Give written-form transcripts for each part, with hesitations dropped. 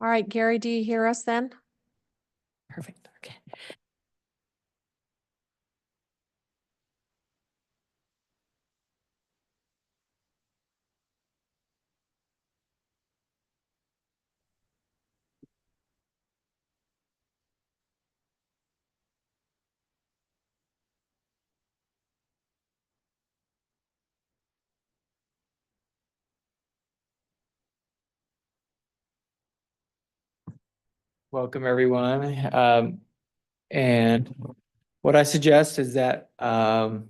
All right, Gary, do you hear us then? Perfect, okay. Welcome, everyone. And what I suggest is that one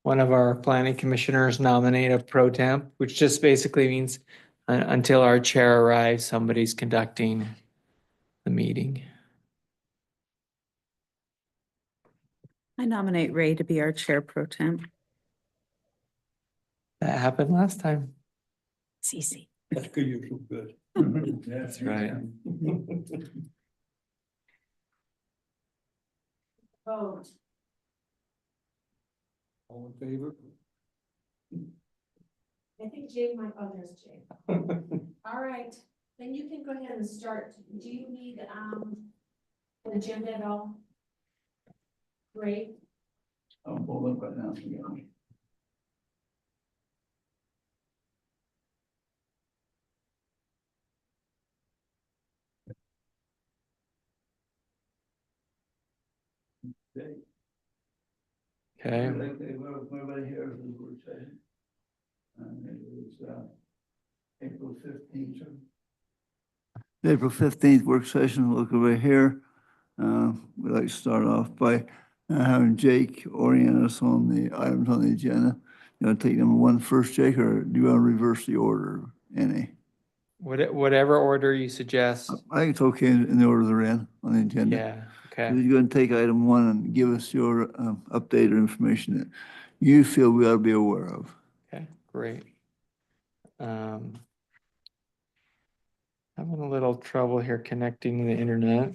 of our planning commissioners nominate a pro temp, which just basically means until our chair arrives, somebody's conducting the meeting. I nominate Ray to be our chair pro temp. That happened last time. It's easy. That's good, you feel good. That's right. Vote. All in favor? I think Jay might, oh, there's Jay. All right, then you can go ahead and start. Do you need, an agenda at all? Great. I'm pulling up right now. Okay. Okay, Everybody here is what we're saying. And it was, April 15th. April 15th work session, look over here. We'd like to start off by having Jake orient us on the items on the agenda. You want to take number one first, Jake, or do you want to reverse the order? Any? whatever order you suggest. I think it's okay in the order they're in on the agenda. Yeah, okay. You're going to take item one and give us your updated information that you feel we ought to be aware of. Okay, great. Having a little trouble here connecting to the internet.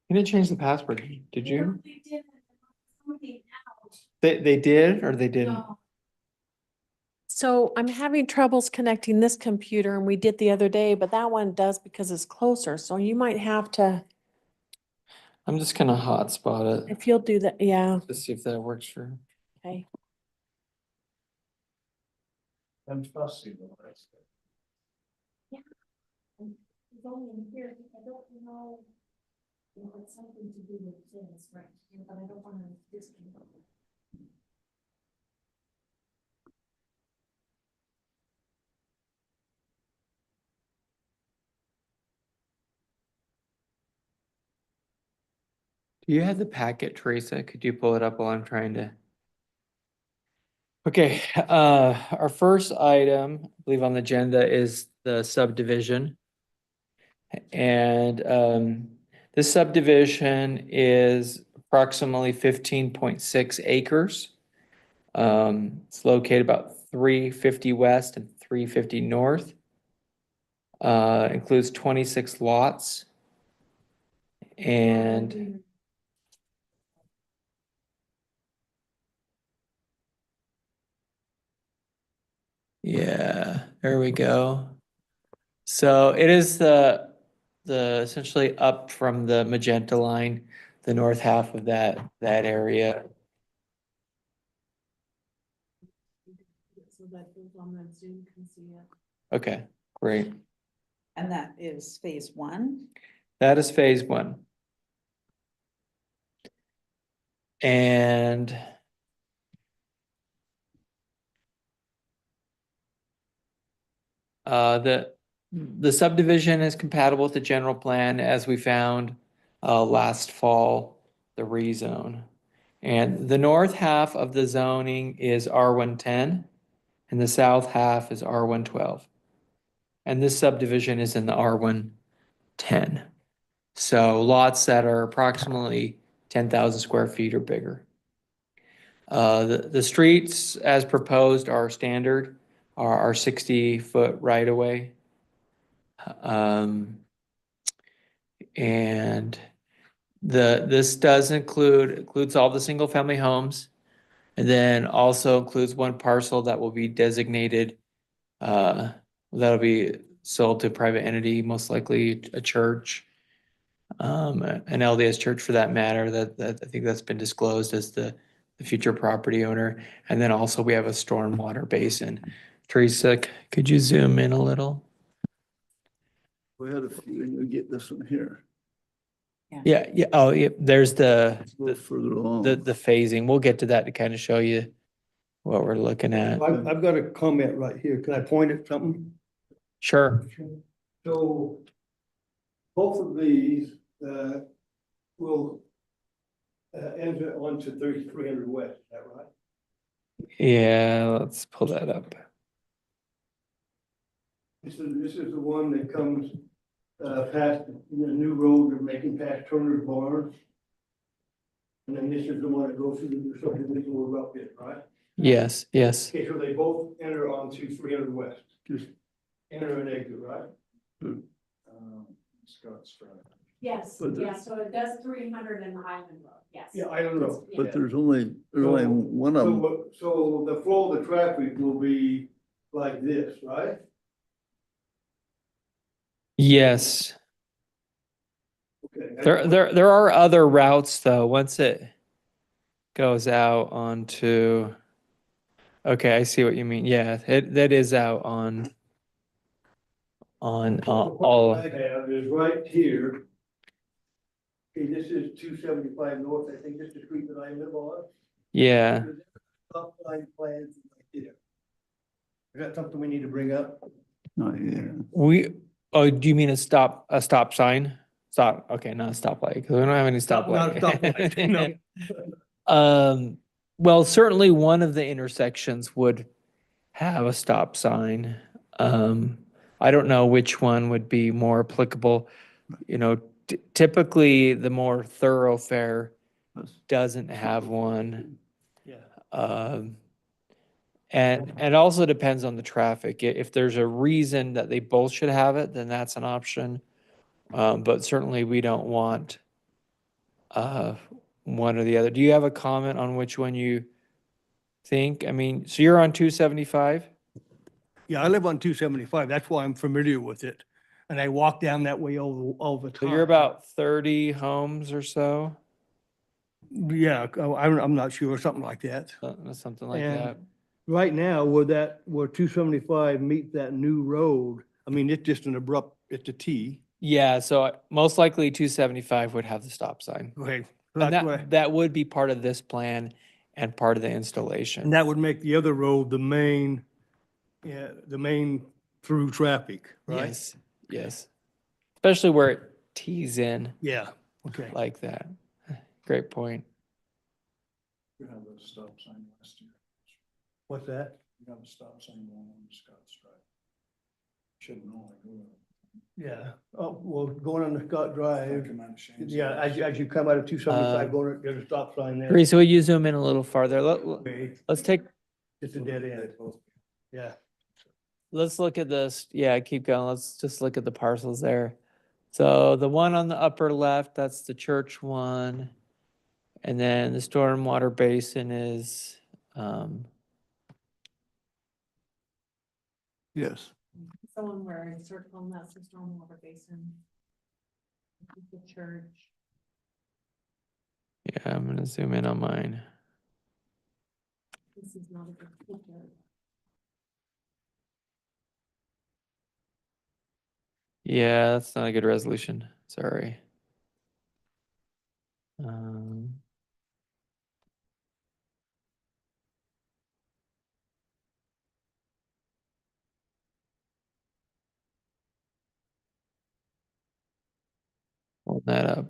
You didn't change the password, did you? They did something else. They did or they didn't? So I'm having troubles connecting this computer and we did the other day, but that one does because it's closer. So you might have to, I'm just gonna hotspot it if you'll do that, yeah, to see if that works for. okay. I'm fussy. It's only in here, I don't know. If it's something to do with this, right, but I don't want to disconnect. Do you have the packet, Teresa? Could you pull it up while I'm trying to? Okay, our first item, I believe on the agenda is the subdivision. And this subdivision is approximately 15.6 acres. It's located about 350 west and 350 north. Includes 26 lots. And yeah, there we go. So it is the essentially up from the magenta line, the north half of that area. So that those on that Zoom can see it. Okay, great. And that is phase one. That is phase one. And the subdivision is compatible with the general plan as we found last fall, the rezone. And the north half of the zoning is R110 and the south half is R112. And this subdivision is in the R110. So lots that are approximately 10,000 square feet or bigger. The streets as proposed are standard, are 60-foot right of way. And this does includes all the single family homes, and then also includes one parcel that will be designated, that'll be sold to a private entity, most likely a church. An LDS church for that matter, that I think that's been disclosed as the future property owner. And then also we have a stormwater basin. Teresa, could you zoom in a little? We had a few, and you get this one here, Yeah, yeah, oh, yeah, there's a little further along. the phasing. We'll get to that to kind of show you what we're looking at. I've got a comment right here. Can I point at something? Sure. So both of these will enter onto 3300 West, is that right? Yeah, let's pull that up. This is the one that comes past the new road they're making past Turner's Barn. And then this is the one that goes through the subdivision we're up in, right? Yes, yes. Okay, so they both enter onto 300 West, just enter and exit, right? Scott's Drive. Yes, But the- yeah, so it does 300 in the Highland Road, yes. Yeah, I don't know. Yeah. But there's only one of them. So the flow of the traffic will be like this, right? Yes. Okay. There are other routes though, once it goes out onto, okay, I see what you mean. Yeah, that is out on all, I have is right here. Okay, this is 275 north, I think this is the street that I live on. yeah. Top line plans right here. Is that something we need to bring up? Not yet. Oh, do you mean a stop sign? Stop, okay, not a stoplight, because we don't have any Not a stoplight. stoplight, Well, certainly one of the intersections would have a stop sign. I don't know which one would be more applicable. You know, typically the more thoroughfare doesn't have one. Yeah. And it also depends on the traffic. If there's a reason that they both should have it, then that's an option. But certainly we don't want one or the other. Do you have a comment on which one you think? I mean, so you're on 275? Yeah, I live on 275, that's why I'm familiar with it. And I walk down that way all the So time. you're about 30 homes or so, Yeah, I'm not sure, something like that. something like And that. Right now, where 275 meets that new road, I mean, it's just an abrupt, it's a T. Yeah, so most likely 275 would have the stop sign. Okay. so And that's where- that would be part of this plan and part of the installation. And that would make the other road the main, yeah, the main through traffic, right? Yes, yes. Especially where it tees in Yeah, okay. like that. Great point. You have a stop sign last year. What's that? You have a stop sign going on Scott's Drive. Should know. Yeah, oh, well, going on the Scott Drive, yeah, I as you come out of 275, going, there's a stop sign there. Teresa, will you zoom in a little farther? Okay, Let's take, it's a dead end, yeah. let's look at this. Yeah, keep going. Let's just look at the parcels there. So the one on the upper left, that's the church one. And then the stormwater basin is, Yes. Someone where I circle and that's the stormwater basin. The church. yeah, I'm gonna zoom in on mine. This is not a good picture. Yeah, that's not a good resolution. Sorry. Hold that up.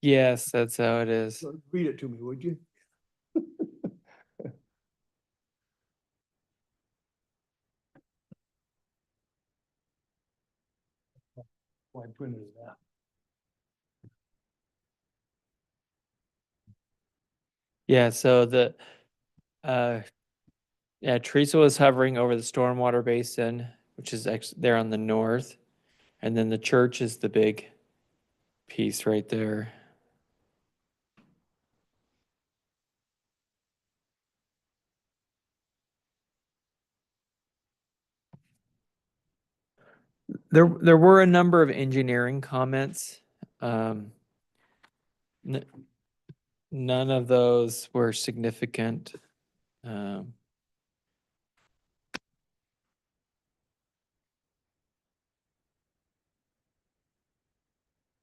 Yes, that's how it is. So read it to me, would you? Why I printed it out. Yeah, so yeah, Teresa was hovering over the stormwater basin, which is actually there on the north. And then the church is the big piece right there. There were a number of engineering comments. Um, n- None of those were significant. Um,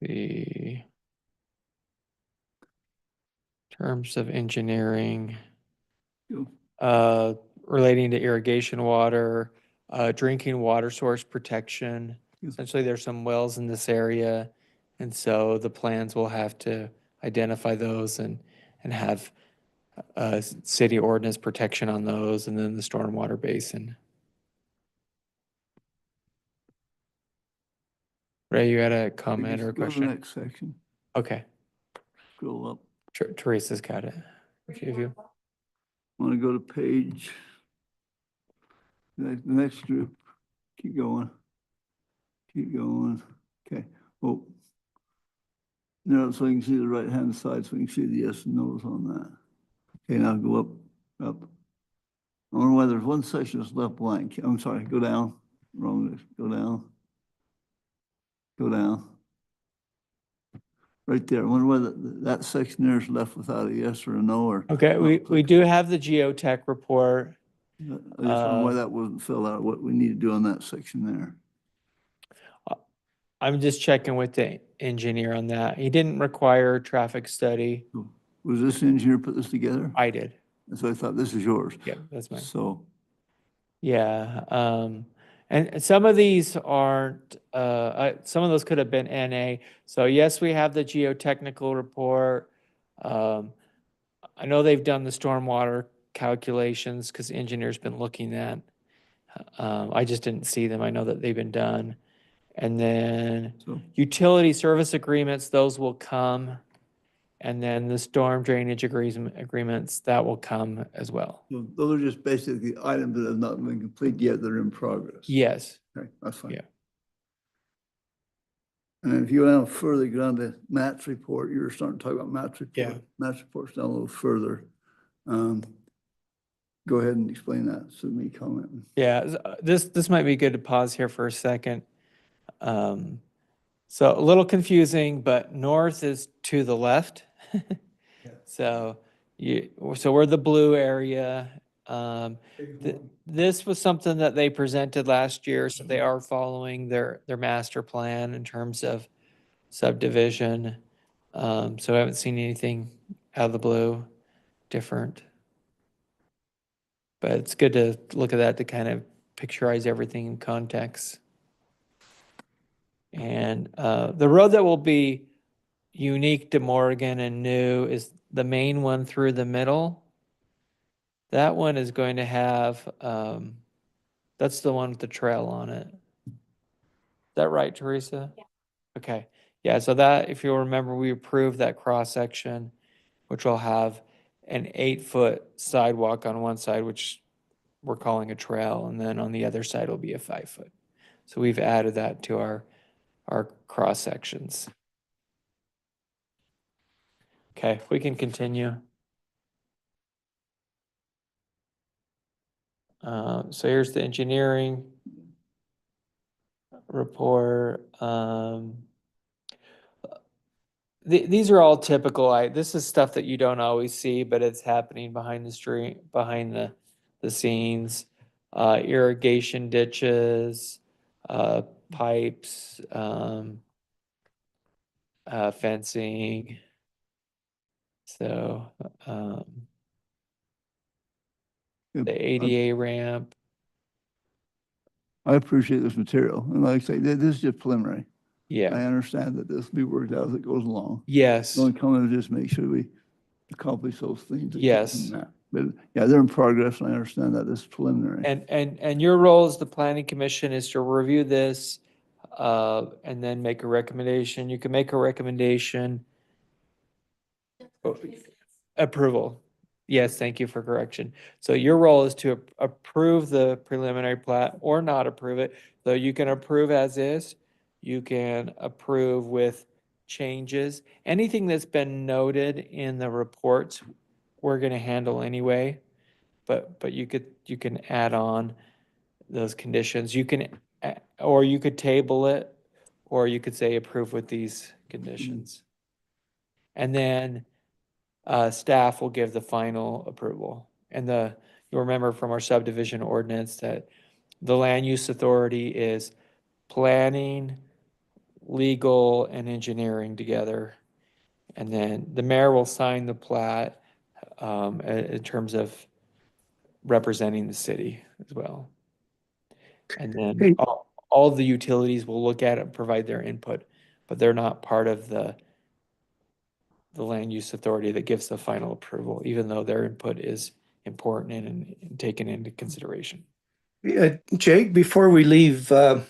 The terms of engineering, You- relating to irrigation water, drinking water source protection. Yes. Essentially, there's some wells in this area, and so the plans will have to identify those and have city ordinance protection on those, and then the stormwater basin. Ray, you had a comment or a Go to the question? next section, Okay, scroll up. Teresa's got it. A few of you. Want to go to page, the next group, keep going. Keep going, okay, well. Now, so you can see the right-hand side, so you can see the yes and no's on that. Okay, now go up. I wonder why there's one section that's left blank. I'm sorry, go down, wrong, go down. Go down. Right there, I wonder why that section there is left without a yes or a no, or. Okay, we do have the geotech report. I just wonder why that wasn't filled out, what we need to do on that section there. I'm just checking with the engineer on that. He didn't require a traffic study. Was this engineer put this together? I did. So I thought, this is yours. Yeah, that's mine. So, Yeah, and some of these aren't, some of those could have been NA. So yes, we have the geotechnical report. I know they've done the stormwater calculations because the engineer's been looking at. I just didn't see them. I know that they've been done. And then so, utility service agreements, those will come. And then the storm drainage agreements, that will come as well. so those are just basically items that have not been completed yet, that are in progress. Yes. Okay, that's fine. Yeah. And then if you go down further, go down to Matt's report, you were starting to talk about Matt's report. Yeah. Matt's report's down a little further. Go ahead and explain that, so me comment. Yeah, this might be good to pause here for a second. So a little confusing, but north is to the left. So so we're the blue area. This was something that they presented last year, so they are following their master plan in terms of subdivision. So I haven't seen anything out of the blue different. But it's good to look at that to kind of picturize everything in context. And the road that will be unique to Morgan and new is the main one through the middle. That one is going to have, that's the one with the trail on it. Is that right, Teresa? Yeah. Okay, yeah, so that, if you'll remember, we approved that cross section, which will have an 8-foot sidewalk on one side, which we're calling a trail, and then on the other side will be a 5-foot. So we've added that to our cross sections. Okay, we can continue. So here's the engineering report. These are all typical. This is stuff that you don't always see, but it's happening behind the street, behind the scenes. Irrigation ditches, pipes, fencing. So, the ADA ramp. I appreciate this material, and like I say, this is just preliminary. I Yeah, understand that this will be worked out as it goes along. yes, The only comment is just make sure we accomplish those things. that come Yes. from that. But yeah, they're in progress, and I understand that this is preliminary. and your role as the planning commission is to review this, and then make a recommendation. You can make a recommendation. Approval. Yes, thank you for correction. So your role is to approve the preliminary plat or not approve it. So you can approve as is, you can approve with changes. Anything that's been noted in the reports, we're gonna handle anyway. But you can add on those conditions. You can or you could table it, or you could say approve with these conditions. And then staff will give the final approval. And you'll remember from our subdivision ordinance that the land use authority is planning, legal, and engineering together. And then the mayor will sign the plat in terms of representing the city as well. And then Hey. all the utilities will look at it and provide their input, but they're not part of the land use authority that gives the final approval, even though their input is important and taken into consideration. Jake, before we leave the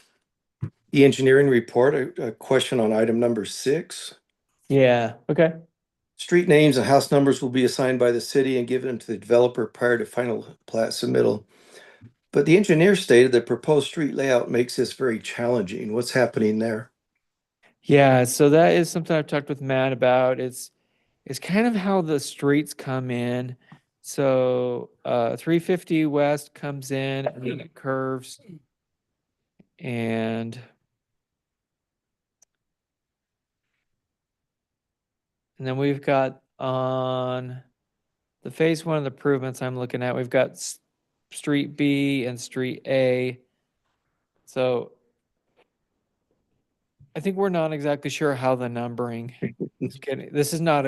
engineering report, a question on item number 6. Yeah, okay. Street names and house numbers will be assigned by the city and given to the developer prior to final plat submittal. But the engineer stated the proposed street layout makes this very challenging. What's happening there? Yeah, so that is something I've talked with Matt about. It's kind of how the streets come in. So 350 West comes in and then it curves. And then we've got on the phase 1 of the improvements I'm looking at, we've got Street B and Street A. So I think we're not exactly sure how the numbering is getting. This is not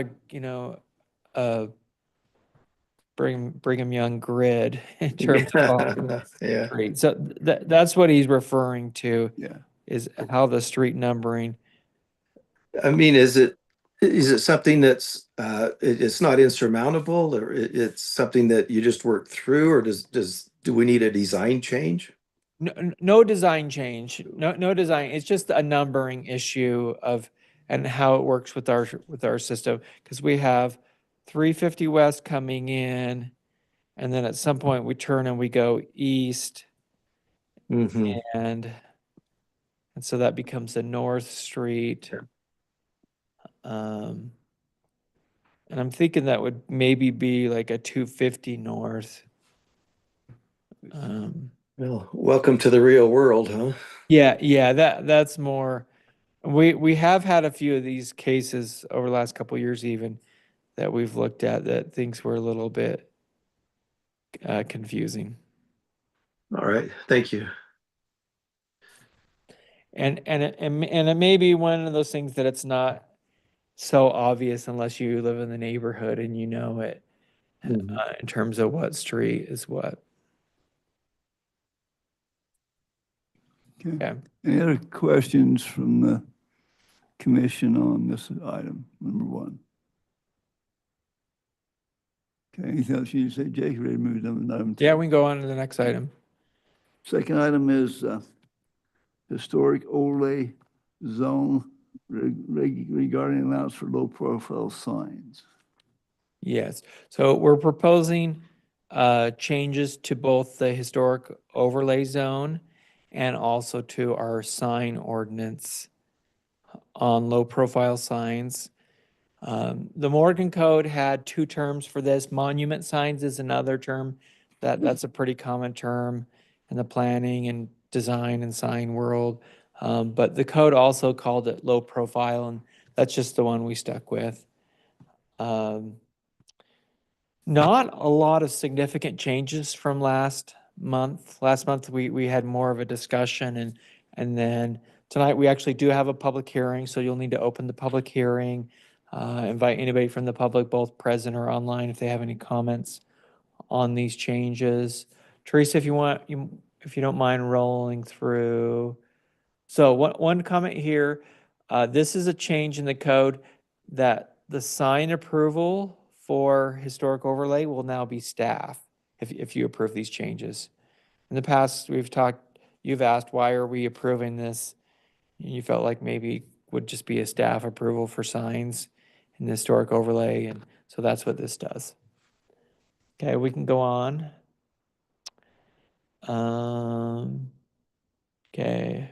a Brigham Young grid in terms of Yeah. street. So that's what he's referring to Yeah. is how the street numbering. I mean, is it something that's it's not insurmountable, or it's something that you just work through, or do we need a design change? No design change. No design. It's just a numbering issue and how it works with our system, because we have 350 West coming in, and then at some point we turn and we go east, Mm-hmm. and so that becomes the North Street. And I'm thinking that would maybe be like a 250 North. Well, welcome to the real world, huh? Yeah, that's more. We have had a few of these cases over the last couple of years even that we've looked at that things were a little bit confusing. All right, thank you. And it may be one of those things that it's not so obvious unless you live in the neighborhood and you know it Mhm. in terms of what street is what. Okay. Yeah. Any other questions from the commission on this item, number 1? Okay, anything else you need to say, Jake? Ready to move to item 2? Yeah, we can go on to the next item. Second item is historic overlay zone regarding allowance for low profile signs. Yes, so we're proposing changes to both the historic overlay zone and also to our sign ordinance on low profile signs. The Morgan Code had 2 terms for this. Monument signs is another term. That's a pretty common term in the planning and design and sign world. But the code also called it low profile, and that's just the one we stuck with. Not a lot of significant changes from last month. Last month, we had more of a discussion, and then tonight we actually do have a public hearing, so you'll need to open the public hearing. Invite anybody from the public, both present or online, if they have any comments on these changes. Teresa, if you don't mind rolling through. So one comment here, this is a change in the code that the sign approval for historic overlay will now be staff if you approve these changes. In the past, you've asked, why are we approving this? You felt like maybe would just be a staff approval for signs in the historic overlay, and so that's what this does. Okay, we can go on. Okay,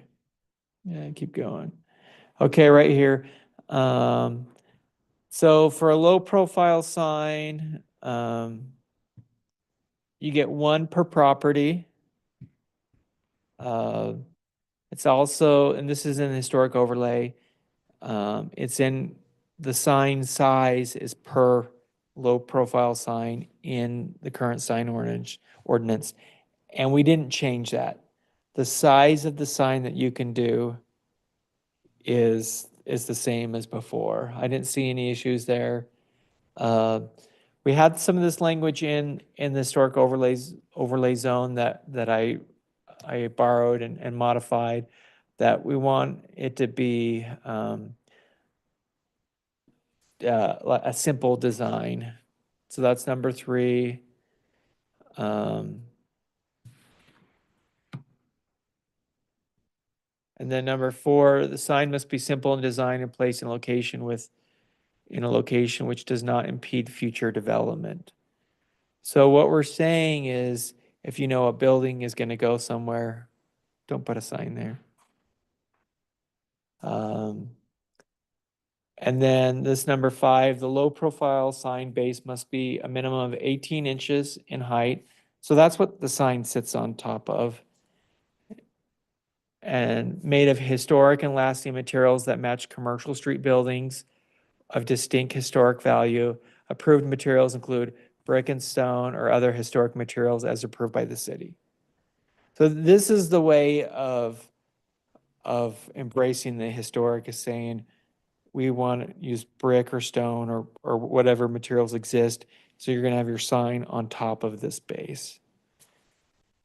yeah, keep going. Okay, right here. So for a low profile sign, you get 1 per property. It's also, and this is in the historic overlay, it's in, the sign size is per low profile sign in the current sign ordinance. And we didn't change that. The size of the sign that you can do is the same as before. I didn't see any issues there. We had some of this language in the historic overlay zone that I borrowed and modified, that we want it to be like a simple design. So that's number 3. And then number 4, the sign must be simple in design and placed in a location which does not impede future development. So what we're saying is, if you know a building is going to go somewhere, don't put a sign there. And then this number 5, the low profile sign base must be a minimum of 18 inches in height. So that's what the sign sits on top of. And made of historic and lasting materials that match commercial street buildings of distinct historic value. Approved materials include brick and stone or other historic materials as approved by the city. So this is the way of embracing the historic, is saying we want to use brick or stone or whatever materials exist. So you're going to have your sign on top of this base.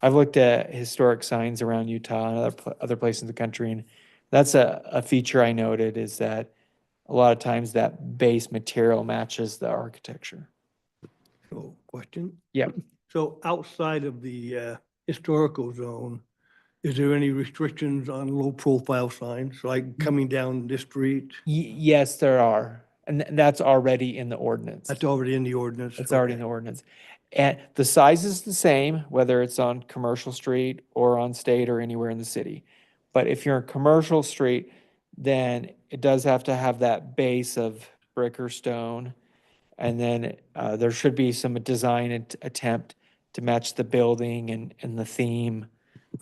I've looked at historic signs around Utah and other places in the country, and that's a feature I noted, is that a lot of times that base material matches the architecture. So, question? Yep. So outside of the historical zone, is there any restrictions on low-profile signs, like coming down this street? Yes, there are. And that's already in the ordinance. That's already in the ordinance? It's already in Okay. the ordinance. And the size is the same, whether it's on Commercial Street or on State or anywhere in the city. But if you're on Commercial Street, then it does have to have that base of brick or stone. And then there should be some design attempt to match the building and the theme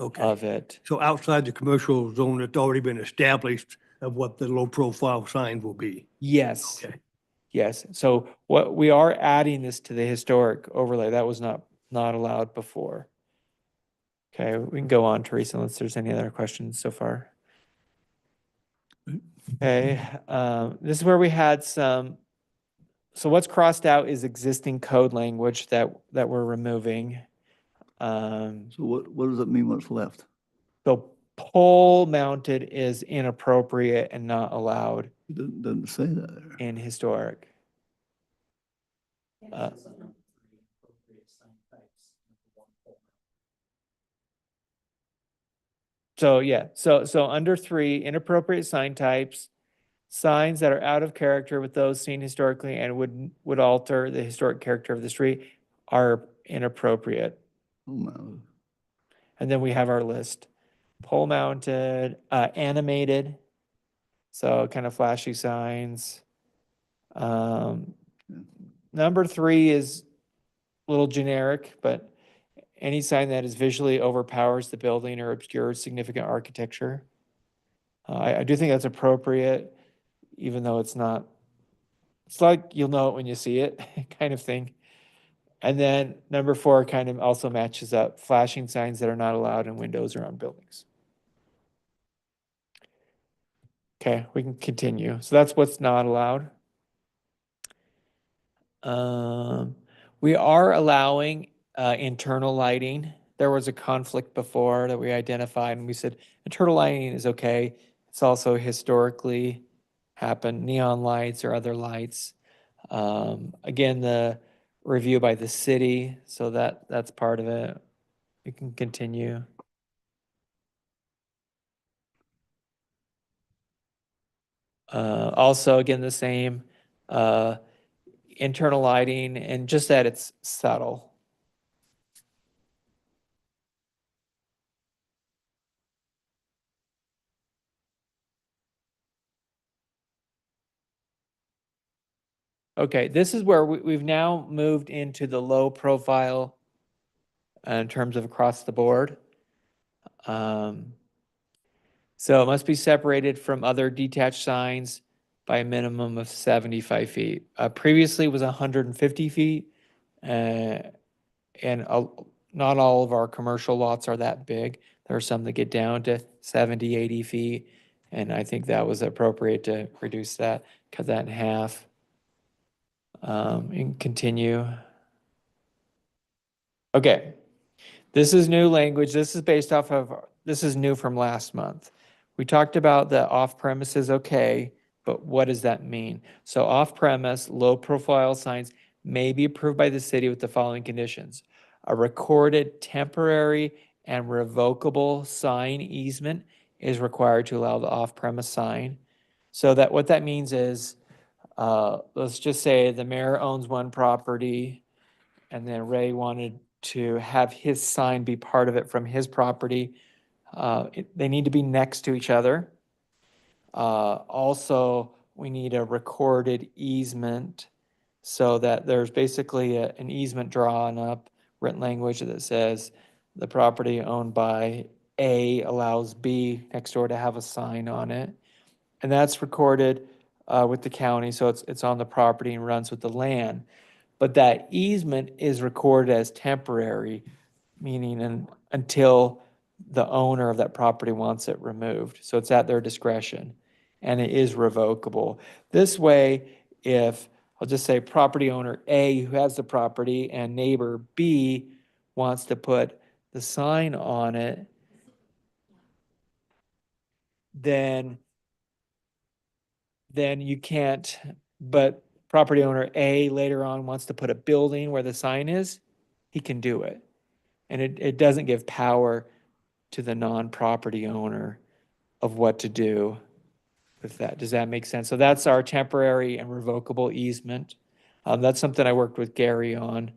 Okay. of it. So outside the commercial zone, it's already been established of what the low-profile sign will be? Yes. Okay. Yes, so what we are adding this to the historic overlay, that was not allowed before. Okay, we can go on, Teresa, unless there's any other questions so far. Okay, this is where we had some, so what's crossed out is existing code language that we're removing. So what does it mean what's left? So pole mounted is inappropriate and not allowed It doesn't say that there. in historic. So yeah, so under 3, inappropriate sign types, signs that are out of character with those seen historically and would alter the historic character of the street are inappropriate. Oh, man. And then we have our list. Pole mounted, animated, so kind of flashy signs. Number 3 is a little generic, but any sign that is visually overpowers the building or obscures significant architecture. I do think that's appropriate, even though it's not, it's like you'll know it when you see it kind of thing. And then number 4 kind of also matches up, flashing signs that are not allowed in windows or on buildings. Okay, we can continue. So that's what's not allowed. We are allowing internal lighting. There was a conflict before that we identified, and we said internal lighting is okay. It's also historically happened, neon lights or other lights. Again, the review by the city, so that's part of it. We can continue. Also, again, the same internal lighting, and just that it's subtle. Okay, this is where we've now moved into the low profile in terms of across the board. So it must be separated from other detached signs by a minimum of 75 feet. Previously it was 150 feet. And not all of our commercial lots are that big. There are some that get down to 70, 80 feet. And I think that was appropriate to reduce that, cut that in half. And continue. Okay. This is new language. This is based off of, this is new from last month. We talked about the off-premise okay, but what does that mean? So off-premise, low-profile signs may be approved by the city with the following conditions. A recorded temporary and revocable sign easement is required to allow the off-premise sign. So that what that means is, let's just say the mayor owns one property and then Ray wanted to have his sign be part of it from his property. They need to be next to each other. Also, we need a recorded easement so that there's basically an easement drawn up, written language that says the property owned by A allows B next door to have a sign on it. And that's recorded with the county, so it's on the property and runs with the land. But that easement is recorded as temporary, meaning until the owner of that property wants it removed. So it's at their discretion and it is revocable. This way, if, I'll just say property owner A who has the property and neighbor B wants to put the sign on it, then you can't, but property owner A later on wants to put a building where the sign is, he can do it. And it doesn't give power to the non-property owner of what to do with that. Does that make sense? So that's our temporary and revocable easement. That's something I worked with Gary on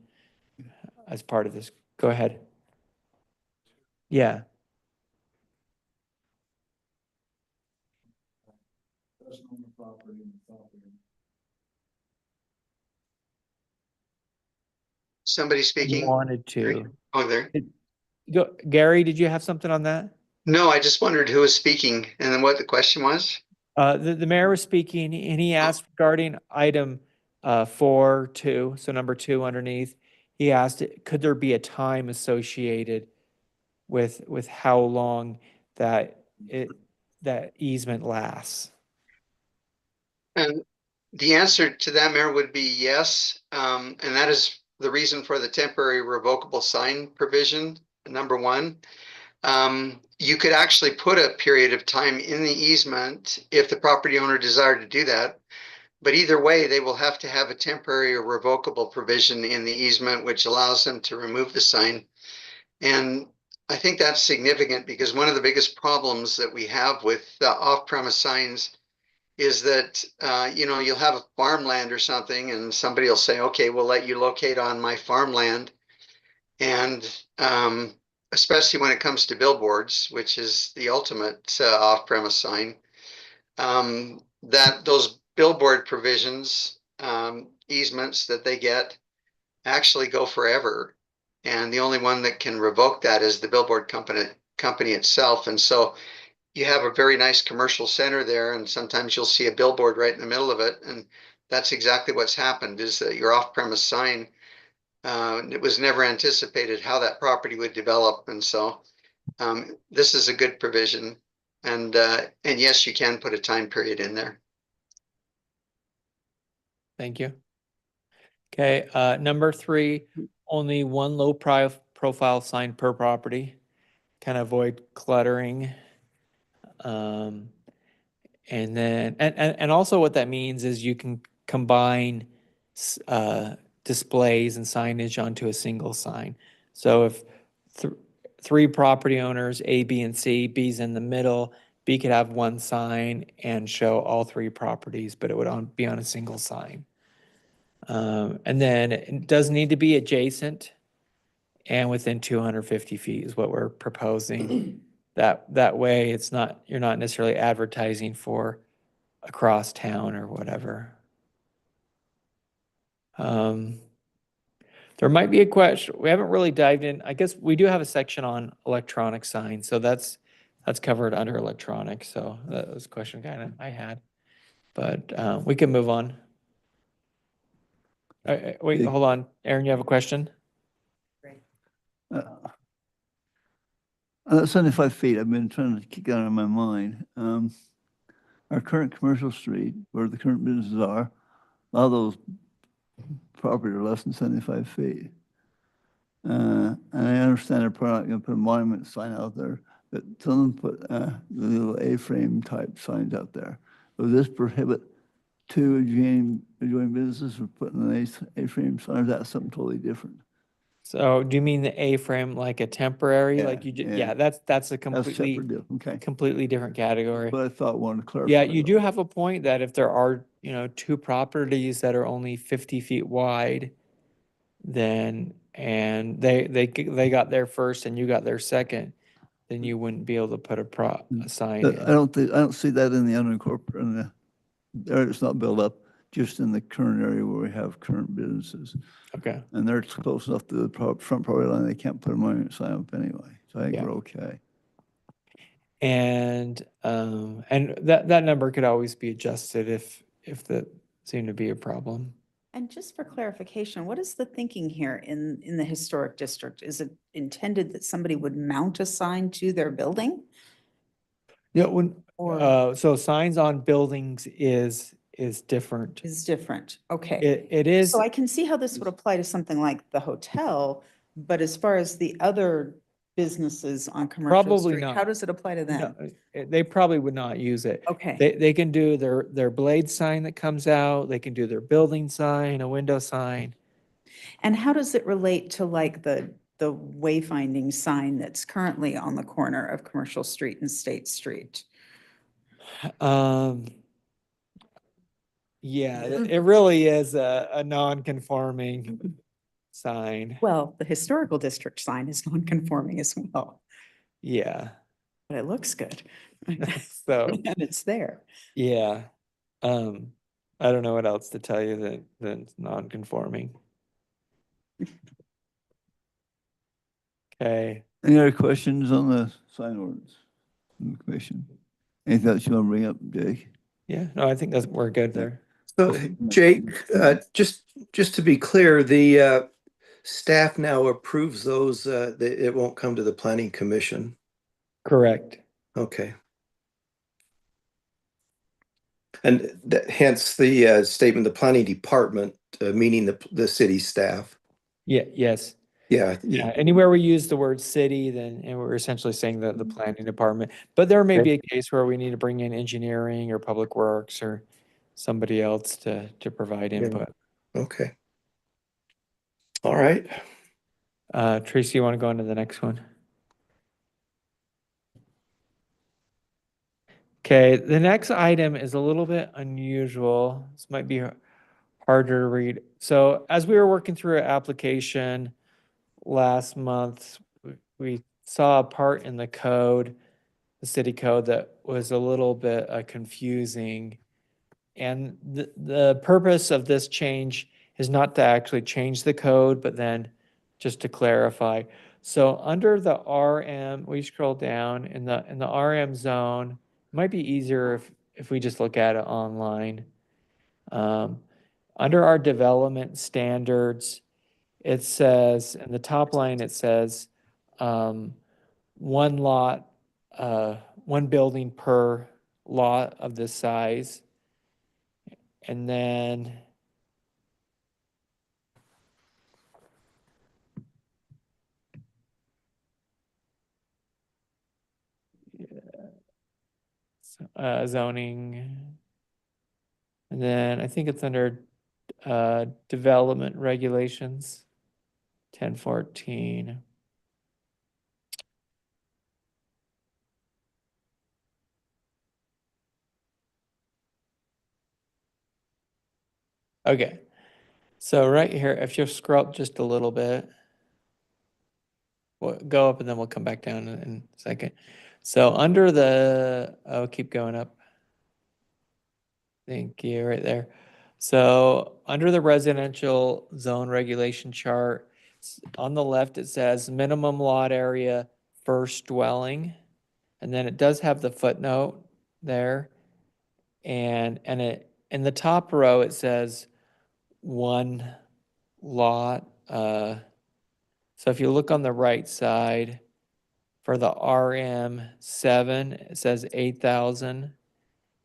as part of this. Go ahead. Yeah. Doesn't own the property and the property. Somebody You speaking? wanted to. Oh, there. Gary, did you have something on that? No, I just wondered who was speaking and then what the question was. The mayor was speaking and he asked regarding item 4.2, so number 2 underneath. He asked, could there be a time associated with how long that easement lasts? And the answer to that, Mayor, would be yes. And that is the reason for the temporary revocable sign provision, number one. You could actually put a period of time in the easement if the property owner desired to do that. But either way, they will have to have a temporary or revocable provision in the easement, which allows them to remove the sign. And I think that's significant because one of the biggest problems that we have with off-premise signs is that, you'll have a farmland or something and somebody will say, okay, we'll let you locate on my farmland. And especially when it comes to billboards, which is the ultimate off-premise sign, that those billboard provisions, easements that they get actually go forever. And the only one that can revoke that is the billboard company itself. And so you have a very nice commercial center there, and sometimes you'll see a billboard right in the middle of it. And that's exactly what's happened, is that your off-premise sign, it was never anticipated how that property would develop. And so this is a good provision. And yes, you can put a time period in there. Thank you. Okay, number 3, only one low profile sign per property. Kind of avoid cluttering. And then, and also what that means is you can combine displays and signage onto a single sign. So if 3 property owners, A, B, and C, B's in the middle, B could have one sign and show all 3 properties, but it would be on a single sign. And then it does need to be adjacent and within 250 feet is what we're proposing. That way it's not, you're not necessarily advertising for across town or whatever. There might be a question, we haven't really dived in. I guess we do have a section on electronic signs, so that's that's covered under electronic, so that was a question kind of I had. But we can move on. Wait, Yeah. hold on. Aaron, you have a question? Uh, 75 feet, I've been trying to kick that out of my mind. Our current commercial street, where the current businesses are, a lot of those property are less than 75 feet. And I understand they're probably not gonna put a monument sign out there, but tell them to put the little A-frame type signs out there. Will this prohibit two adjoining businesses from putting an A-frame sign, or is that something totally different? So do you mean the A-frame like a temporary, Yeah, like you, yeah. yeah, that's a That's a completely, separate deal, okay. completely different category. But I thought, wanted to clarify. Yeah, you that. do have a point that if there are, two properties that are only 50 feet wide, then, and they got there first and you got there second, then you wouldn't be able to put a sign I in. don't see that in the unincorporated, there it's not built up, just in the current area where we have current businesses. Okay, And they're close enough to the front property line, they can't put a monument sign up anyway, so I think Yeah. we're okay. and that number could always be adjusted if that seemed to be a problem. And just for clarification, what is the thinking here in the historic district? Is it intended that somebody would mount a sign to their building? Yeah, when, Or so signs on buildings is different. is different? Okay. It is, So I can see how this would apply to something like the hotel, but as far as the other businesses on commercial Probably street, not. how does it apply to them? they probably would not use it. Okay. They can do their blade sign that comes out, they can do their building sign, a window sign. And how does it relate to like the wayfinding sign that's currently on the corner of Commercial Street and State Street? Yeah, it really is a non-conforming sign. Well, the historical district sign is non-conforming as well, Yeah, but it looks good. so, And it's there. yeah. I don't know what else to tell you that it's non-conforming. Okay, Any other questions on the sign ordinance from the commission? Anything else you want to bring up, Jake? yeah, no, I think we're good there. So Jake, just to be clear, the staff now approves those, it won't come to the planning commission. Correct. Okay. And hence the statement, the planning department, meaning the city staff. Yeah, yes. Yeah. Yeah, anywhere we use the word city, then, and we're essentially saying that the planning department, but there may be a case where we need to bring in engineering or public works or somebody else to provide input. Okay. All right. Tracy, you want to go on to the next one? Okay, the next item is a little bit unusual. This might be harder to read. So as we were working through an application last month, we saw a part in the code, the city code, that was a little bit confusing. And the purpose of this change is not to actually change the code, but then just to clarify. So under the RM, we scroll down in the RM zone, it might be easier if we just look at it online. Under our development standards, it says, in the top line, it says, one lot, one building per lot of this size. And then zoning. And then I think it's under development regulations, 1014. Okay, so right here, if you scroll up just a little bit, we'll go up and then we'll come back down in a second. So under the, oh, keep going up. Thank you, right there. So under the residential zone regulation chart, on the left, it says minimum lot area, first dwelling. And then it does have the footnote there. And it, in the top row, it says one lot. So if you look on the right side, for the RM7, it says 8,000.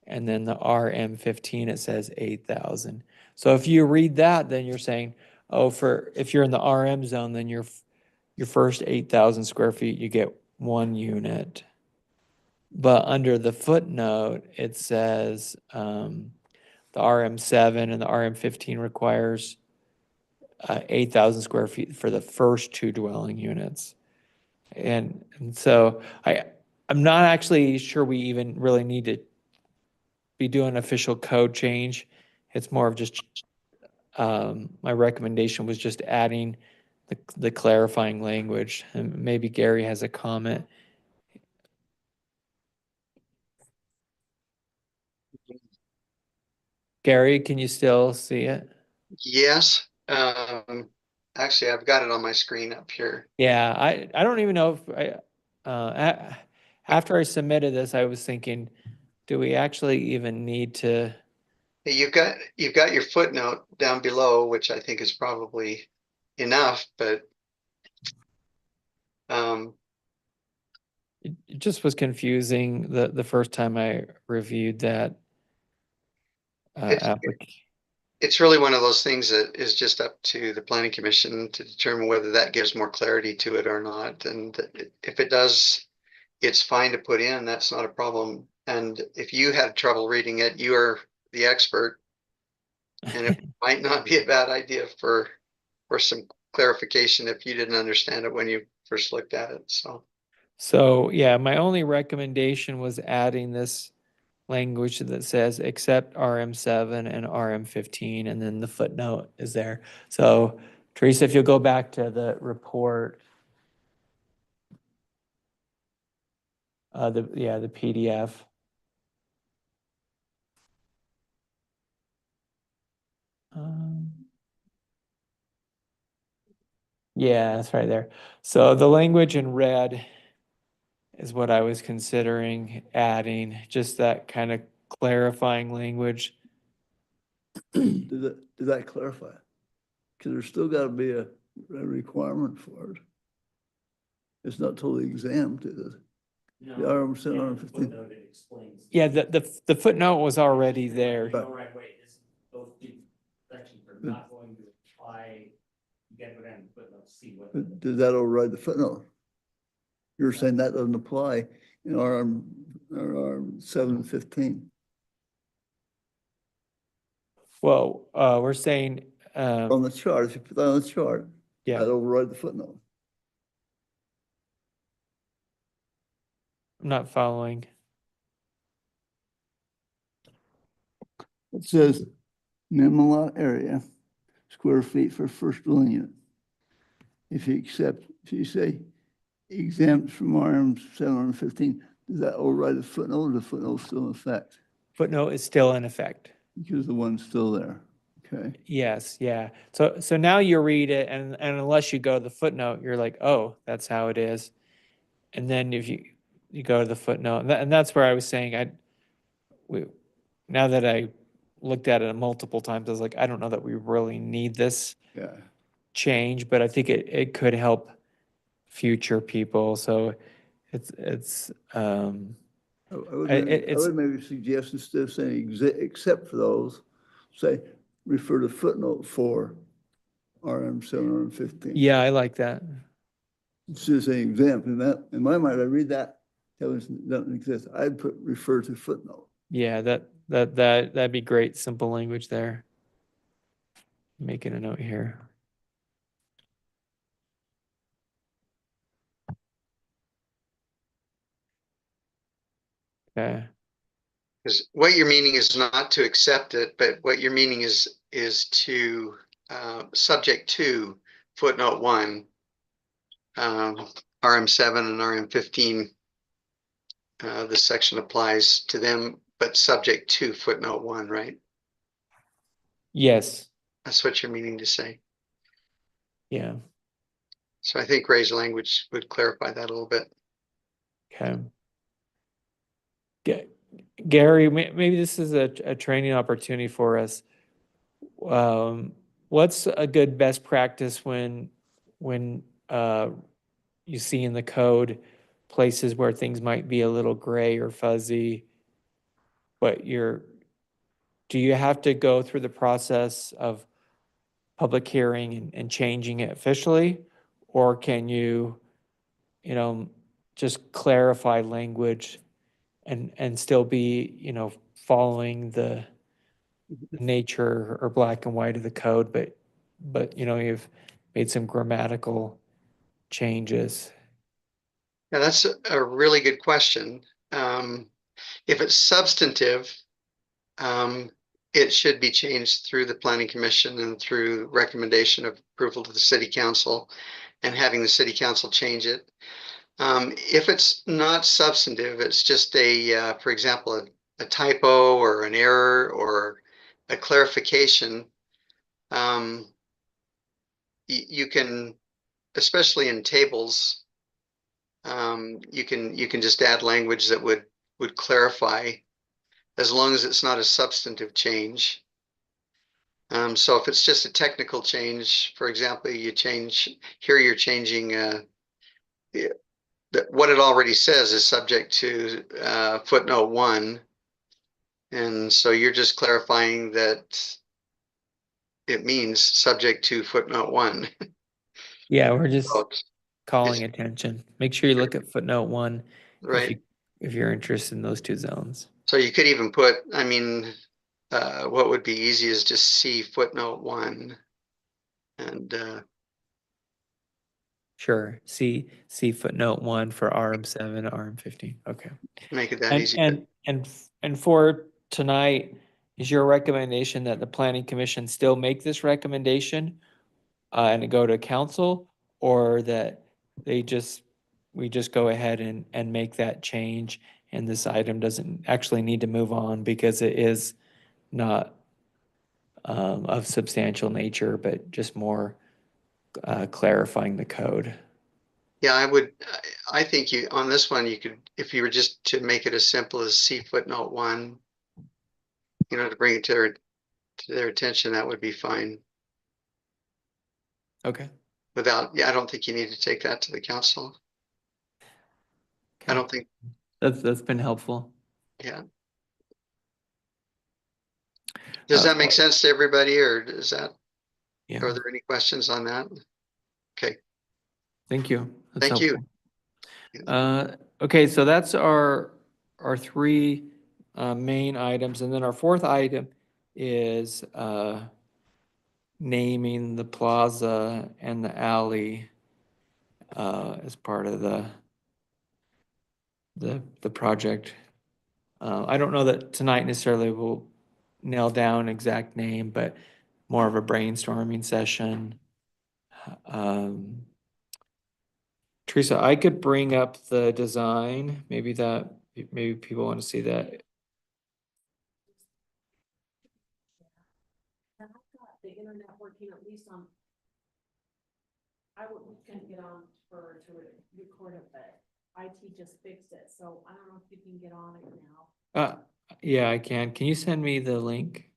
And then the RM15, it says 8,000. So if you read that, then you're saying, oh, if you're in the RM zone, then your first 8,000 square feet, you get 1 unit. But under the footnote, it says the RM7 and the RM15 requires 8,000 square feet for the first 2 dwelling units. And so I'm not actually sure we even really need to be doing official code change. It's more of just, my recommendation was just adding the clarifying language. And maybe Gary has a comment. Gary, can you still see it? Yes, actually, I've got it on my screen up here. Yeah, I don't even know if after I submitted this, I was thinking, do we actually even need to? You've got your footnote down below, which I think is probably enough, but It just was confusing the first time I reviewed that It's- application. it's really one of those things that is just up to the planning commission to determine whether that gives more clarity to it or not. And if it does, it's fine to put in, that's not a problem. And if you had trouble reading it, you are the expert. And it might not be a bad idea for some clarification if you didn't understand it when you first looked at it, so. So, yeah, my only recommendation was adding this language that says except RM7 and RM15, and then the footnote is there. So, Teresa, if you'll go back to the report, the PDF. Um, Yeah, that's right there. So the language in red is what I was considering adding, just that kind of clarifying language. Does that clarify? Because there's still got to be a requirement for it. It's not totally exempt, is it? The RM 715. Yeah, the footnote was already there. Right. Right way, those two sections are not going to apply. You gotta go down and footnote C what. But does that override the footnote? You're saying that doesn't apply in RM 715 Well, we're saying, on the chart. If you put that on the chart, yeah, that override the footnote. I'm not following. It says minimum lot area, square feet for first dwelling unit. If you say exempt from RM 715, does that override the footnote or the footnote still in effect? Footnote is still in effect. Because the one's still there, okay? Yes, yeah. So now you read it, and unless you go to the footnote, you're like, oh, that's how it is. And then if you go to the footnote, and that's where I was saying, now that I looked at it multiple times, I was like, I don't know that we really need this Yeah. change, but I think it could help future people. So it's I would it's maybe suggest instead of saying except for those, say, refer to footnote 4, RM 715. yeah, I like that. Instead of saying exempt, and that, in my mind, I read that, doesn't exist. I'd put refer to footnote. Yeah, that'd be great. Simple language there. Making a note here. Okay. Because what you're meaning is not to accept it, but what you're meaning is to subject to footnote 1, RM7 and RM15. This section applies to them, but subject to footnote 1, right? Yes. That's what you're meaning to say. Yeah. So I think Ray's language would clarify that a little bit. Okay. Gary, maybe this is a training opportunity for us. What's a good best practice when you see in the code places where things might be a little gray or fuzzy, but do you have to go through the process of public hearing and changing it officially? Or can you just clarify language and still be, following the nature or black and white of the code, but you've made some grammatical changes. Yeah, that's a really good question. If it's substantive, it should be changed through the planning commission and through recommendation of approval to the city council and having the city council change it. If it's not substantive, it's just for example, a typo or an error or a clarification. You can, especially in tables, you can just add language that would clarify, as long as it's not a substantive change. So if it's just a technical change, for example, you're changing what it already says is subject to footnote 1. And so you're just clarifying that it means subject to footnote 1. Yeah, we're just So, calling attention. Make sure you look at footnote 1 right. if you're interested in those two zones. So you could even put, I mean, what would be easy is just see footnote 1 and Sure. See footnote 1 for RM7, RM15. Okay. make it that And easy. and for tonight, is your recommendation that the planning commission still make this recommendation and it go to council, or that we just go ahead and make that change and this item doesn't actually need to move on because it is not of substantial nature, but just more clarifying the code? Yeah, I think on this one, you could, if you were just to make it as simple as see footnote 1, to bring it to their attention, that would be fine. Okay. Yeah, I don't think you need to take that to the council. I Okay. don't think, That's been helpful. yeah. Does that make Uh, sense to everybody, or Yeah. are there any questions on that? Okay, Thank you. That's thank you. helpful. Okay, so that's our three main items, and then our fourth item is naming the plaza and the alley as part of the project. I don't know that tonight necessarily will nail down exact name, but more of a brainstorming session. Teresa, I could bring up the design, maybe people want to see that. And I've got the internet working at least on. I couldn't get on to record it, but IT just fixed it, so I don't know if you can get on it now. Yeah, I can. Can you send me the link?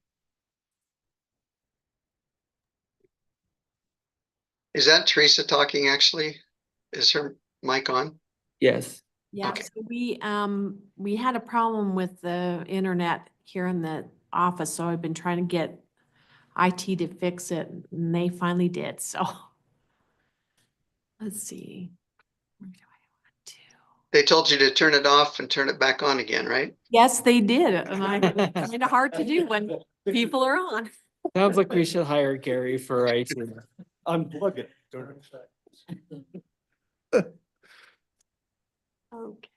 Is that Teresa talking actually? Is her mic on? Yes. Yeah, Okay. so we had a problem with the internet here in the office, so I've been trying to get IT to fix it, and they finally did, so. Let's see. Where do I want to? They told you to turn it off and turn it back on again, right? Yes, they did, and I, kind of hard to do when people are on. Sounds like we should hire Gary for IT. Unplug it. Don't Okay.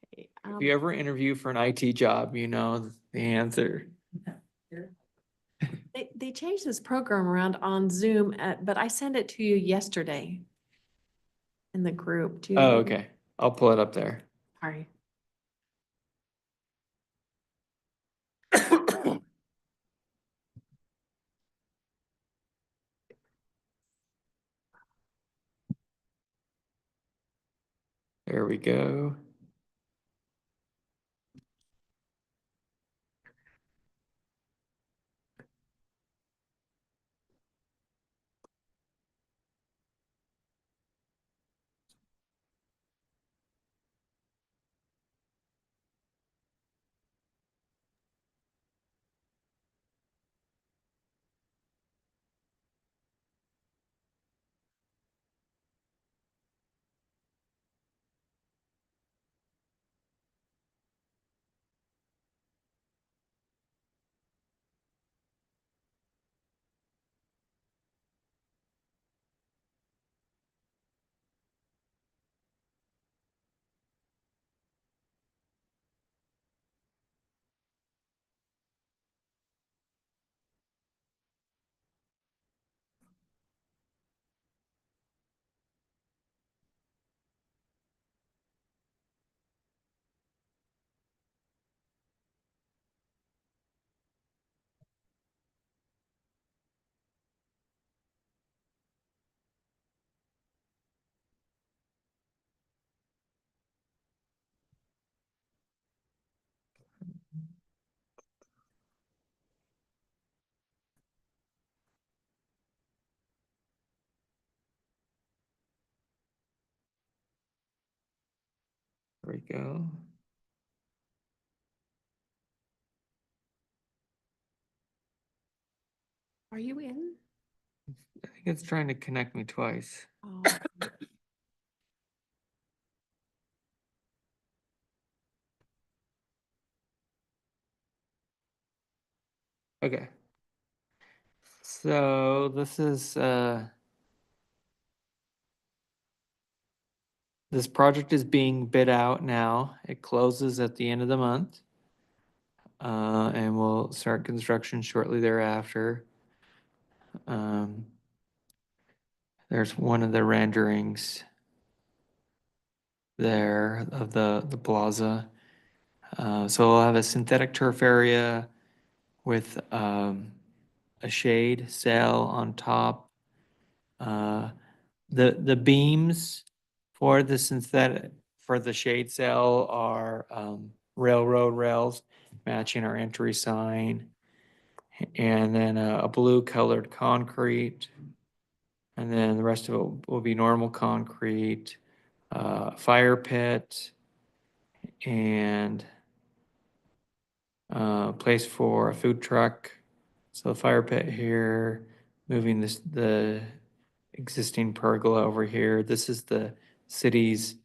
If you ever interview for an IT job, you know the answer. They changed this program around on Zoom, but I sent it to you yesterday in the group too. Oh, okay. I'll pull it up there. Sorry. There we go. we go. Are you in? I think it's trying to connect me twice. Oh, Okay. So this is this project is being bid out now. It closes at the end of the month. And we'll start construction shortly thereafter. There's one of the renderings there of the plaza. So we'll have a synthetic turf area with a shade sail on top. The beams for the synthetic, for the shade sail are railroad rails matching our entry sign. And then a blue colored concrete. And then the rest of it will be normal concrete, fire pit, and place for a food truck. So the fire pit here, moving the existing pergola over here. This is the city's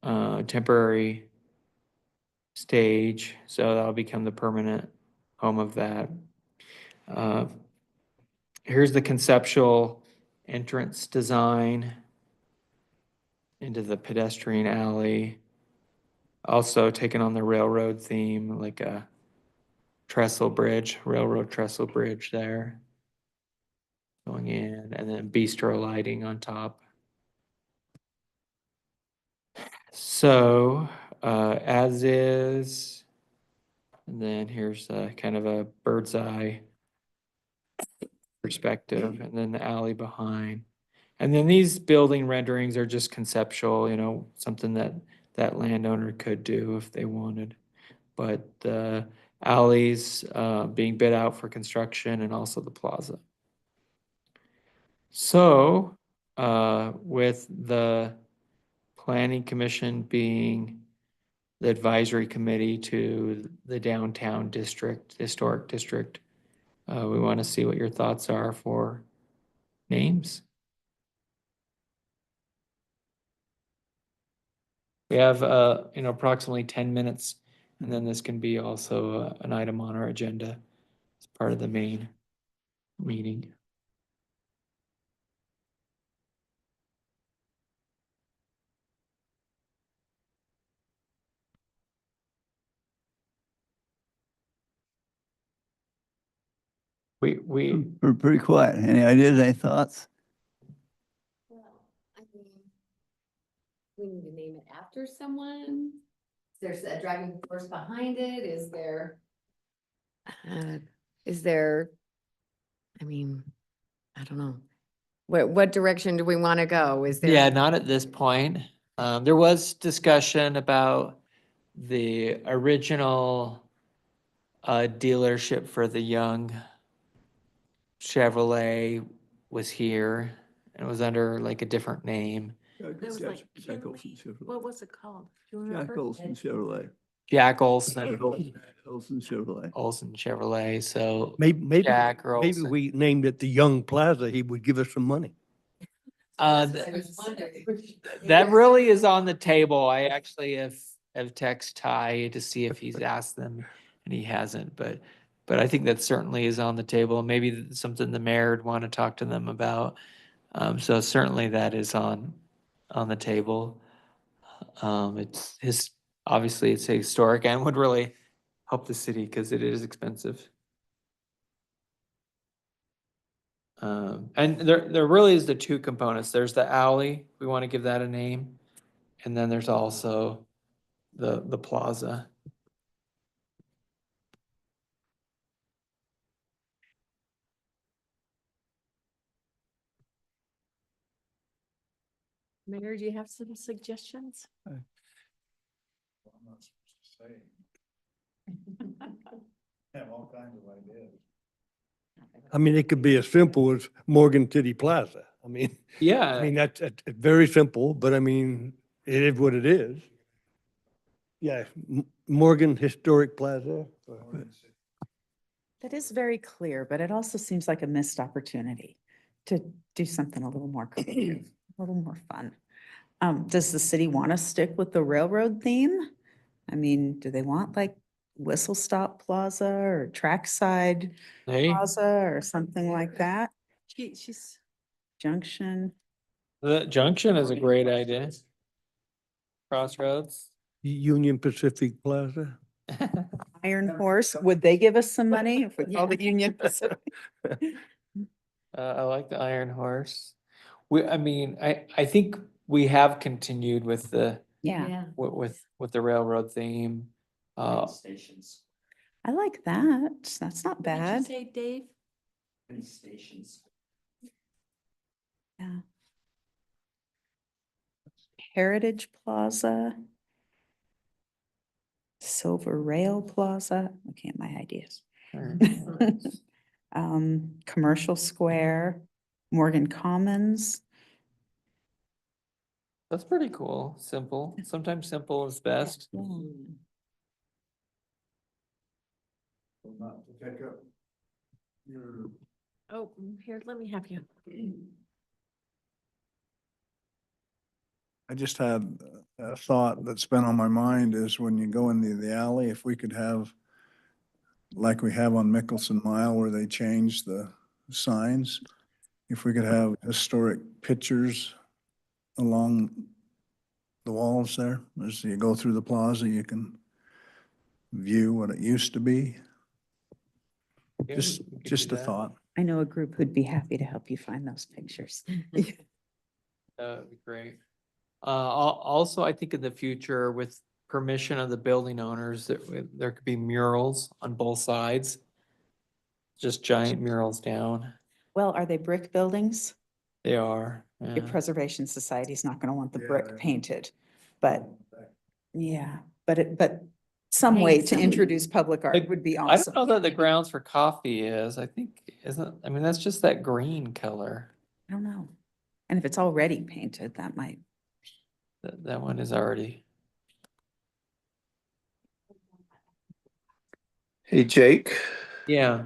temporary stage, so that'll become the permanent home of that. Here's the conceptual entrance design into the pedestrian alley. Also taking on the railroad theme, like a trestle bridge, railroad trestle bridge there. Going in, and then bistro lighting on top. So, as is, and then here's kind of a bird's eye perspective, and then the alley behind. And then these building renderings are just conceptual, you know, something that landowner could do if they wanted. But the alleys being bid out for construction and also the plaza. So, with the planning commission being the advisory committee to the downtown district, historic district, we want to see what your thoughts are for names. We have, approximately 10 minutes, and then this can be also an item on our agenda as part of the main meeting. We, We're pretty quiet. Any ideas, any thoughts? Well, I mean, we need to name it after someone. There's a driving force behind it. Is there, I mean, I don't know. What direction do we want to go? Is there? yeah, not at this point. There was discussion about the original dealership for the young Chevrolet was here, and it was under like a different name. That was like what was it called? Do you remember? Jack Olson Chevrolet. Jack Olson, Olson Chevrolet. Olson Chevrolet, so Maybe, Jack or maybe Olson. we named it the Young Plaza, he would give us some money. Uh, That's what I was wondering. That really is on the table. I actually have texted Ty to see if he's asked them, and he hasn't, but I think that certainly is on the table. Maybe something the mayor would want to talk to them about. So certainly that is on the table. Obviously it's historic and would really help the city because it is expensive. And there really is the two components. There's the alley, we want to give that a name. And then there's also the plaza. Mayor, do you have some suggestions? I'm not supposed to say. Have all kinds of ideas. I mean, it could be as simple as Morgan City Plaza. I mean, Yeah, that's very simple, but I mean, it is what it is. Yeah, Morgan Historic Plaza. That is very clear, but it also seems like a missed opportunity to do something a little more creative, a little more fun. Does the city want to stick with the railroad theme? I mean, do they want like Whistle Stop Plaza or Trackside Hey, Plaza or something like that? She's. Junction, the junction is a great idea. Crossroads. Union Pacific Plaza. Iron Horse, would they give us some money if we called it Union Pacific? I like the Iron Horse. I mean, I think we have continued with the, Yeah, with the railroad theme. Stations, I like that. That's not What did you bad. say, Dave? many stations. Yeah. Heritage Plaza. Silver Rail Plaza, looking at my ideas. Commercial Square, Morgan Commons. That's pretty cool, simple. Sometimes simple is best. Yeah. Not to take up your Oh, here, let me have you. I just had a thought that's been on my mind is when you go into the alley, if we could have, like we have on Mickelson Mile where they change the signs, if we could have historic pictures along the walls there, as you go through the plaza, you can view what it used to be. Yeah, Just, we could do just a that. thought. I know a group who'd be happy to help you find those pictures. That would be great. Also, I think in the future, with permission of the building owners, there could be murals on both sides. Just giant murals down. Well, are they brick buildings? They are. Your Yeah. Preservation Society is not going to want the Yeah, brick yeah. painted, but yeah, but some way to introduce public art Like, would be I don't awesome. know that the grounds for coffee is, I think, I mean, that's just that green color. I don't know. And if it's already painted, that might, That one is already. Hey, Jake, Yeah.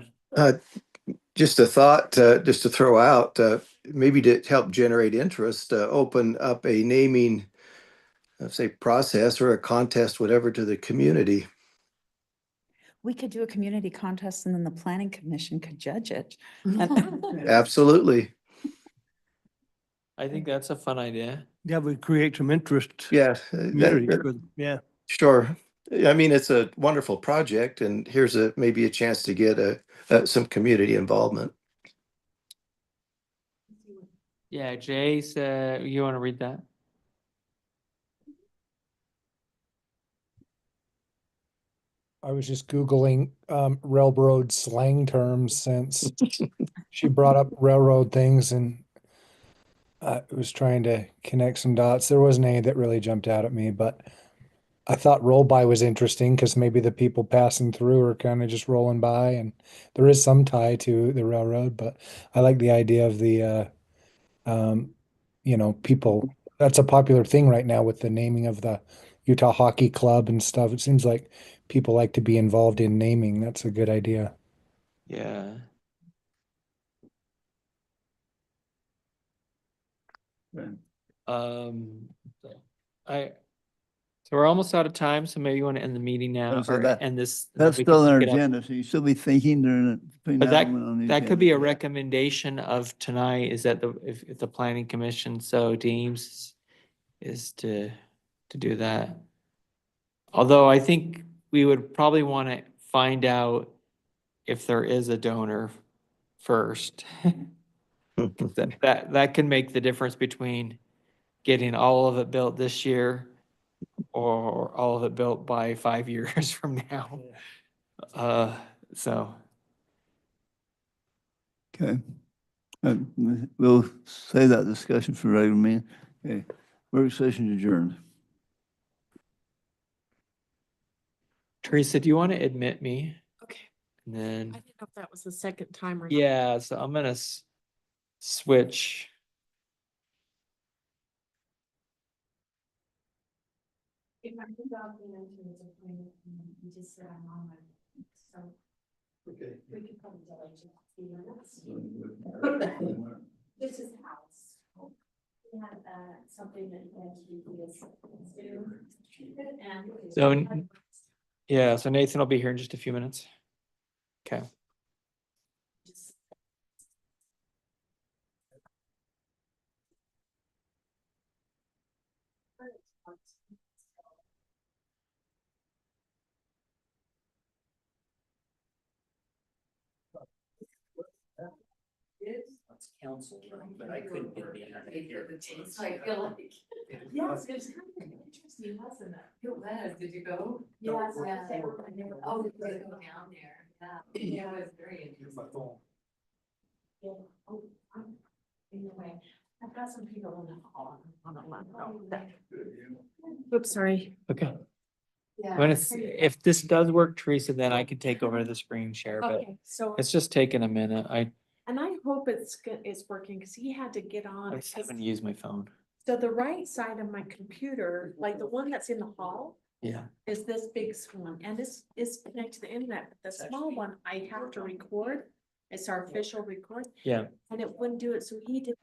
just a thought, just to throw out, maybe to help generate interest, open up a naming, say, process or a contest, whatever, to the community. we could do a community contest and then the planning commission could judge it. Absolutely. I think that's a fun idea. Yeah, we create some interest. Yeah. Community, yeah. Sure. I mean, it's a wonderful project and here's maybe a chance to get some community involvement. Yeah, Jay said, you want to read that? I was just Googling railroad slang terms since she brought up railroad things and I was trying to connect some dots. There wasn't any that really jumped out at me, but I thought roll by was interesting because maybe the people passing through are kind of just rolling by and there is some tie to the railroad, but I like the idea of the people. That's a popular thing right now with the naming of the Utah Hockey Club and stuff. It seems like people like to be involved in naming. That's a good idea. Yeah. Right. So we're almost out of time, so maybe you want to end the meeting now So or that- end this. That's we still can on our pick it up. agenda, so you still be thinking during it. between But now and when on the that could be a agenda. recommendation of tonight is that if the planning commission so deems is to do that. Although I think we would probably want to find out if there is a donor first. That can make the difference between getting all of it built this year or all of it built by 5 years from now. So. Okay. We'll save that discussion for regular meeting. Okay, work session adjourned. Teresa, do you want to admit me? Okay, And I then, didn't know if that was the second time or. not. yeah, so I'm gonna switch If I move out the entrance of plan, you just said I'm on my, so Okay. we could probably delay just a few minutes. This is the house. We had, something that you had to do this. And. So, yeah, so Nathan will be here in just a few minutes. Okay. It's council room, but I couldn't get the internet here. So I feel like. Yes, it was kind of interesting, wasn't it? It was, did you go? Yes. Yeah. Oh, we could go down there, yeah, it was very interesting. Yeah. Oh, anyway, I've got some people in the hall on the line. Oops, sorry. Okay. Yeah. When it's, if this does work, Teresa, then I can take over the screen share, but Okay, so, it's just taking a minute. and I hope it's good, it's working, because he had to get on. I just haven't used my phone. So the right side of my computer, like the one that's in the hall, Yeah. is this big one, and this is connected to the internet, but the small one, I have to record. It's our official record. Yeah. And it wouldn't do it, so he did.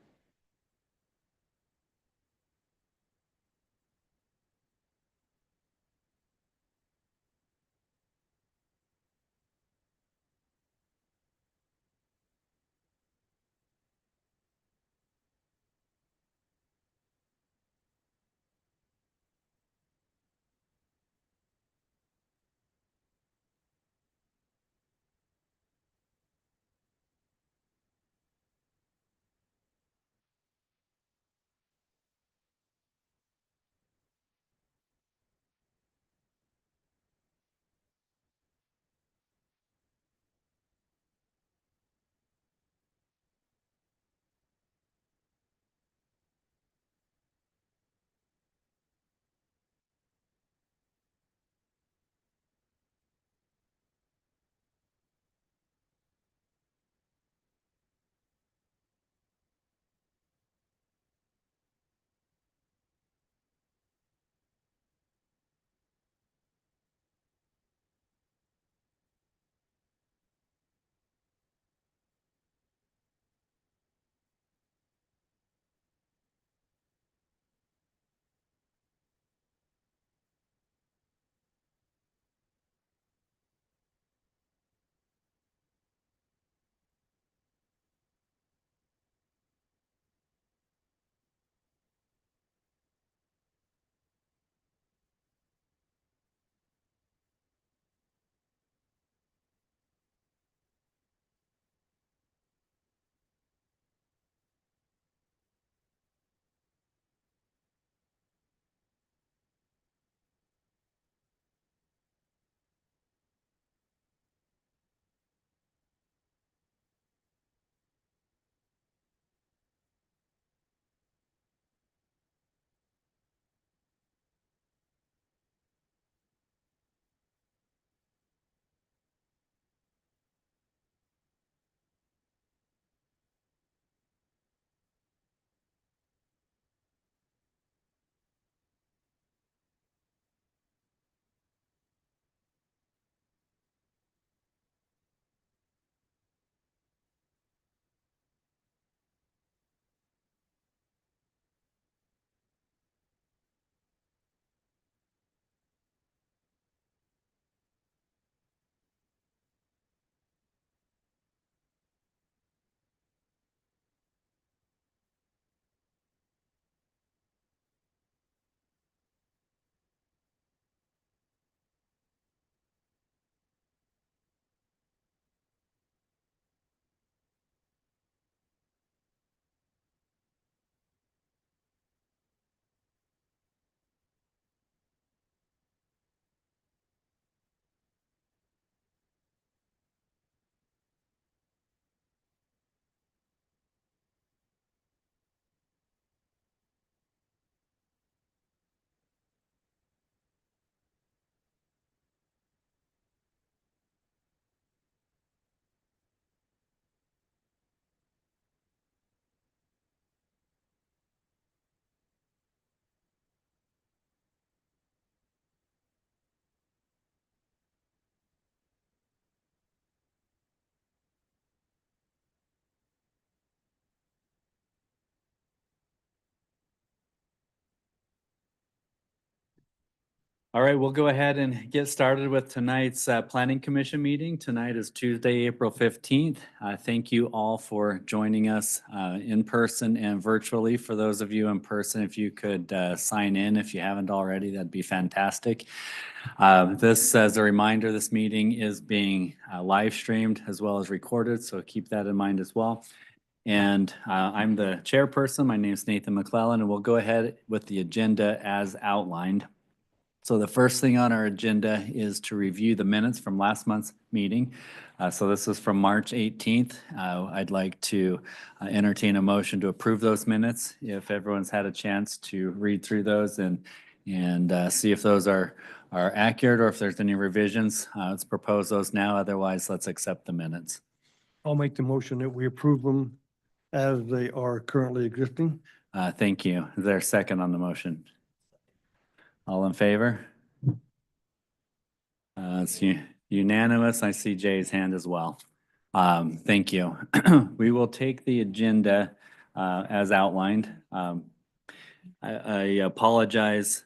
All right, we'll go ahead and get started with tonight's Planning Commission meeting. Tonight is Tuesday, April 15th. Thank you all for joining us in person and virtually. For those of you in person, if you could sign in if you haven't already, that'd be fantastic. This, as a reminder, this meeting is being live streamed as well as recorded, so keep that in mind as well. And I'm the chairperson. My name is Nathan McClellan, and we'll go ahead with the agenda as outlined. So the first thing on our agenda is to review the minutes from last month's meeting. So this is from March 18th. I'd like to entertain a motion to approve those minutes. If everyone's had a chance to read through those and see if those are accurate or if there's any revisions, let's propose those now. Otherwise, let's accept the minutes. I'll make the motion that we approve them as they are currently existing. Thank you. Is there a second on the motion? All in favor? It's unanimous. I see Jay's hand as well. Thank you. We will take the agenda as outlined. I apologize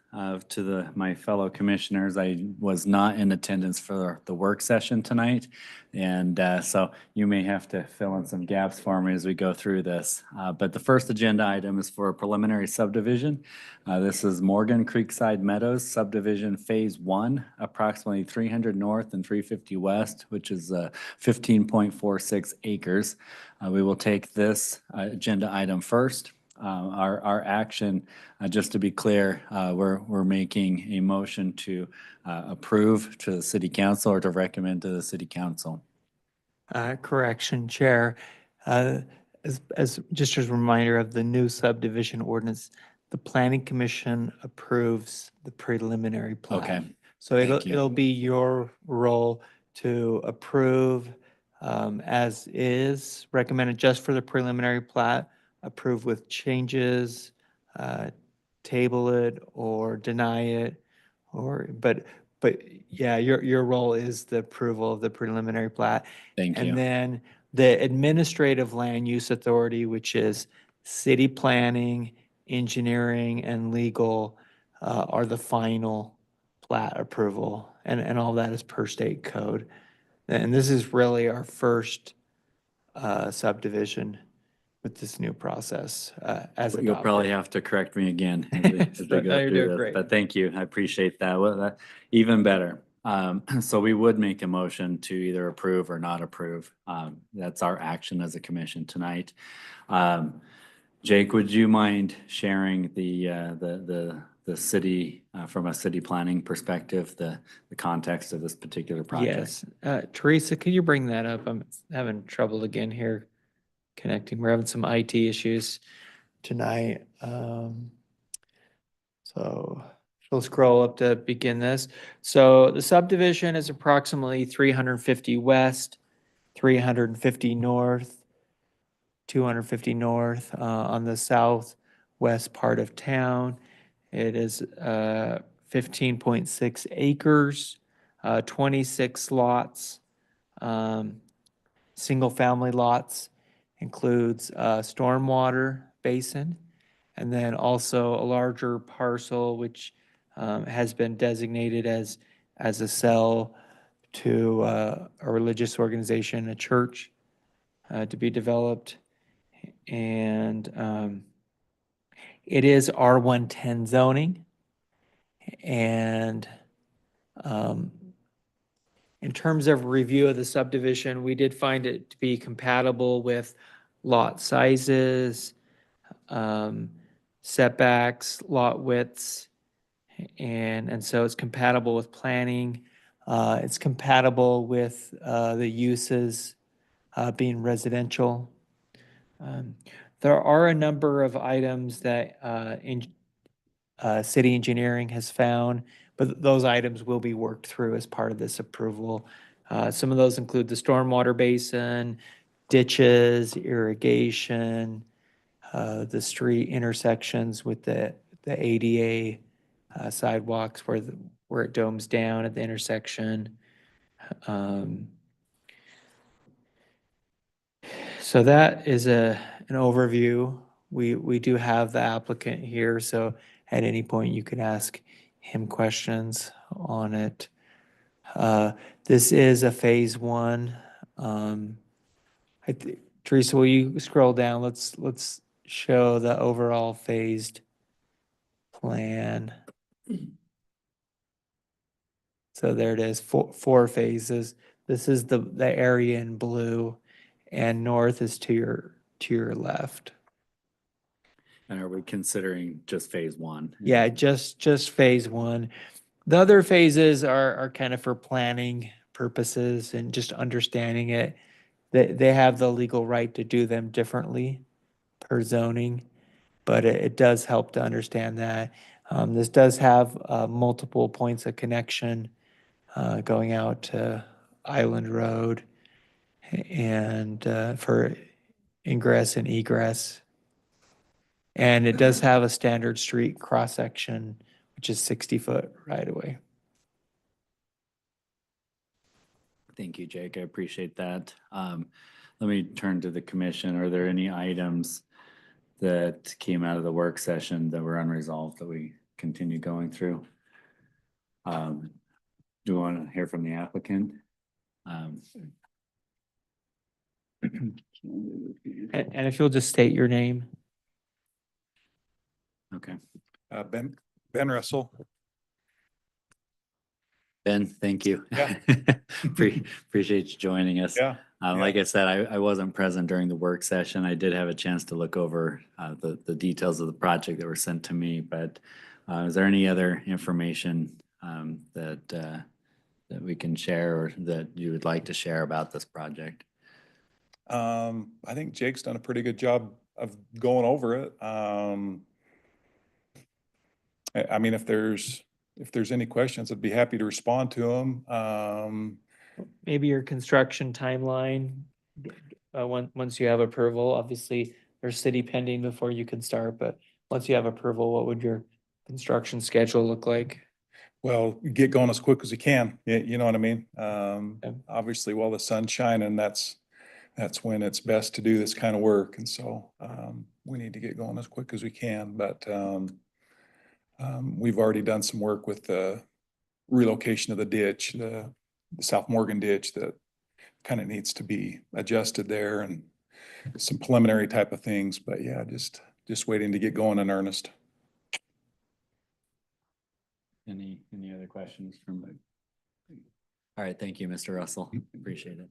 to my fellow commissioners. I was not in attendance for the work session tonight. And so you may have to fill in some gaps for me as we go through this. But the first agenda item is for a preliminary subdivision. This is Morgan Creekside Meadows subdivision phase 1, approximately 300 north and 350 west, which is 15.46 acres. We will take this agenda item first. Our action, just to be clear, we're making a motion to approve to the city council or to recommend to the city council. Correction, Chair. As just as a reminder of the new subdivision ordinance, the Planning Commission approves the preliminary plat. Okay. So Thank you. it'll be your role to approve as is, recommended just for the preliminary plat, approve with changes, table it or deny it, but yeah, your role is the approval of the preliminary plat. Thank you. And then the administrative land use authority, which is city planning, engineering, and legal, are the final plat approval. And all that is per state code. And this is really our first subdivision with this new process as You'll adopted. probably have to correct me again as we No, go you're through doing this, great. but thank you. I appreciate that. Well, even better. So we would make a motion to either approve or not approve. That's our action as a commission tonight. Jake, would you mind sharing the city, from a city planning perspective, the context of this particular project? Yes. Teresa, could you bring that up? I'm having trouble again here connecting. We're having some IT issues tonight. So we'll scroll up to begin this. So the subdivision is approximately 350 west, 350 north, 250 north on the southwest part of town. It is 15.6 acres, 26 lots, single-family lots, includes a stormwater basin, and then also a larger parcel which has been designated as a cell to a religious organization, a church, to be developed. And it is R110 zoning. And in terms of review of the subdivision, we did find it to be compatible with lot sizes, setbacks, lot widths, and so it's compatible with planning. It's compatible with the uses being residential. There are a number of items that city engineering has found, but those items will be worked through as part of this approval. Some of those include the stormwater basin, ditches, irrigation, the street intersections with the ADA sidewalks where it domes down at the intersection. So that is an overview. We do have the applicant here, so at any point you can ask him questions on it. This is a phase one. Teresa, will you scroll down? Let's show the overall phased plan. So there it is, four phases. This is the area in blue, and north is to your left. And are we considering just phase one? Yeah, just phase one. The other phases are kind of for planning purposes and just understanding it. They have the legal right to do them differently per zoning, but it does help to understand that. This does have multiple points of connection going out to Island Road and for ingress and egress. And it does have a standard street cross section, which is 60-foot right away. Thank you, Jake. I appreciate that. Let me turn to the commission. Are there any items that came out of the work session that were unresolved that we continue going through? Do you want to hear from the applicant? And if you'll just state your name. Okay. Ben Russell. Ben, thank you. Yeah. Appreciate you joining us. Yeah. Like I said, I wasn't present during the work session. I did have a chance to look over the details of the project that were sent to me, but is there any other information that we can share or that you would like to share about this project? I think Jake's done a pretty good job of going over it. I mean, if there's any questions, I'd be happy to respond to them. Maybe your construction timeline, once you have approval, obviously there's city pending before you can start, but once you have approval, what would your construction schedule look like? Well, get going as quick as you can, you know what I mean? Obviously, while the sun's shining, that's when it's best to do this kind of work. And so we need to get going as quick as we can, but we've already done some work with the relocation of the ditch, the South Morgan ditch that kind of needs to be adjusted there and some preliminary type of things. But yeah, just waiting to get going in earnest. Any other questions from? All right, thank you, Mr. Russell. Appreciate it.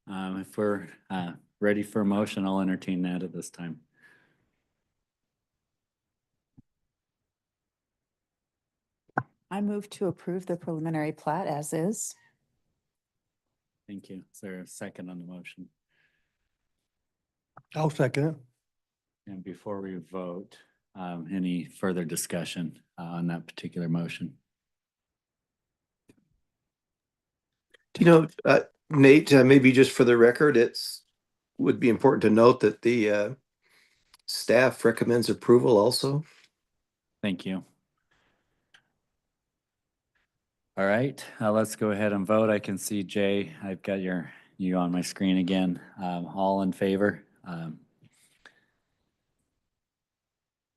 If we're ready for a motion, I'll entertain that at this time. I move to approve the preliminary plat as is. Thank you. Is there a second on the motion? I'll second it. And before we vote, any further discussion on that particular motion? Do you know, Nate, maybe just for the record, would be important to note that the staff recommends approval also. Thank you. All right, let's go ahead and vote. I can see Jay, I've got you on my screen again. All in favor?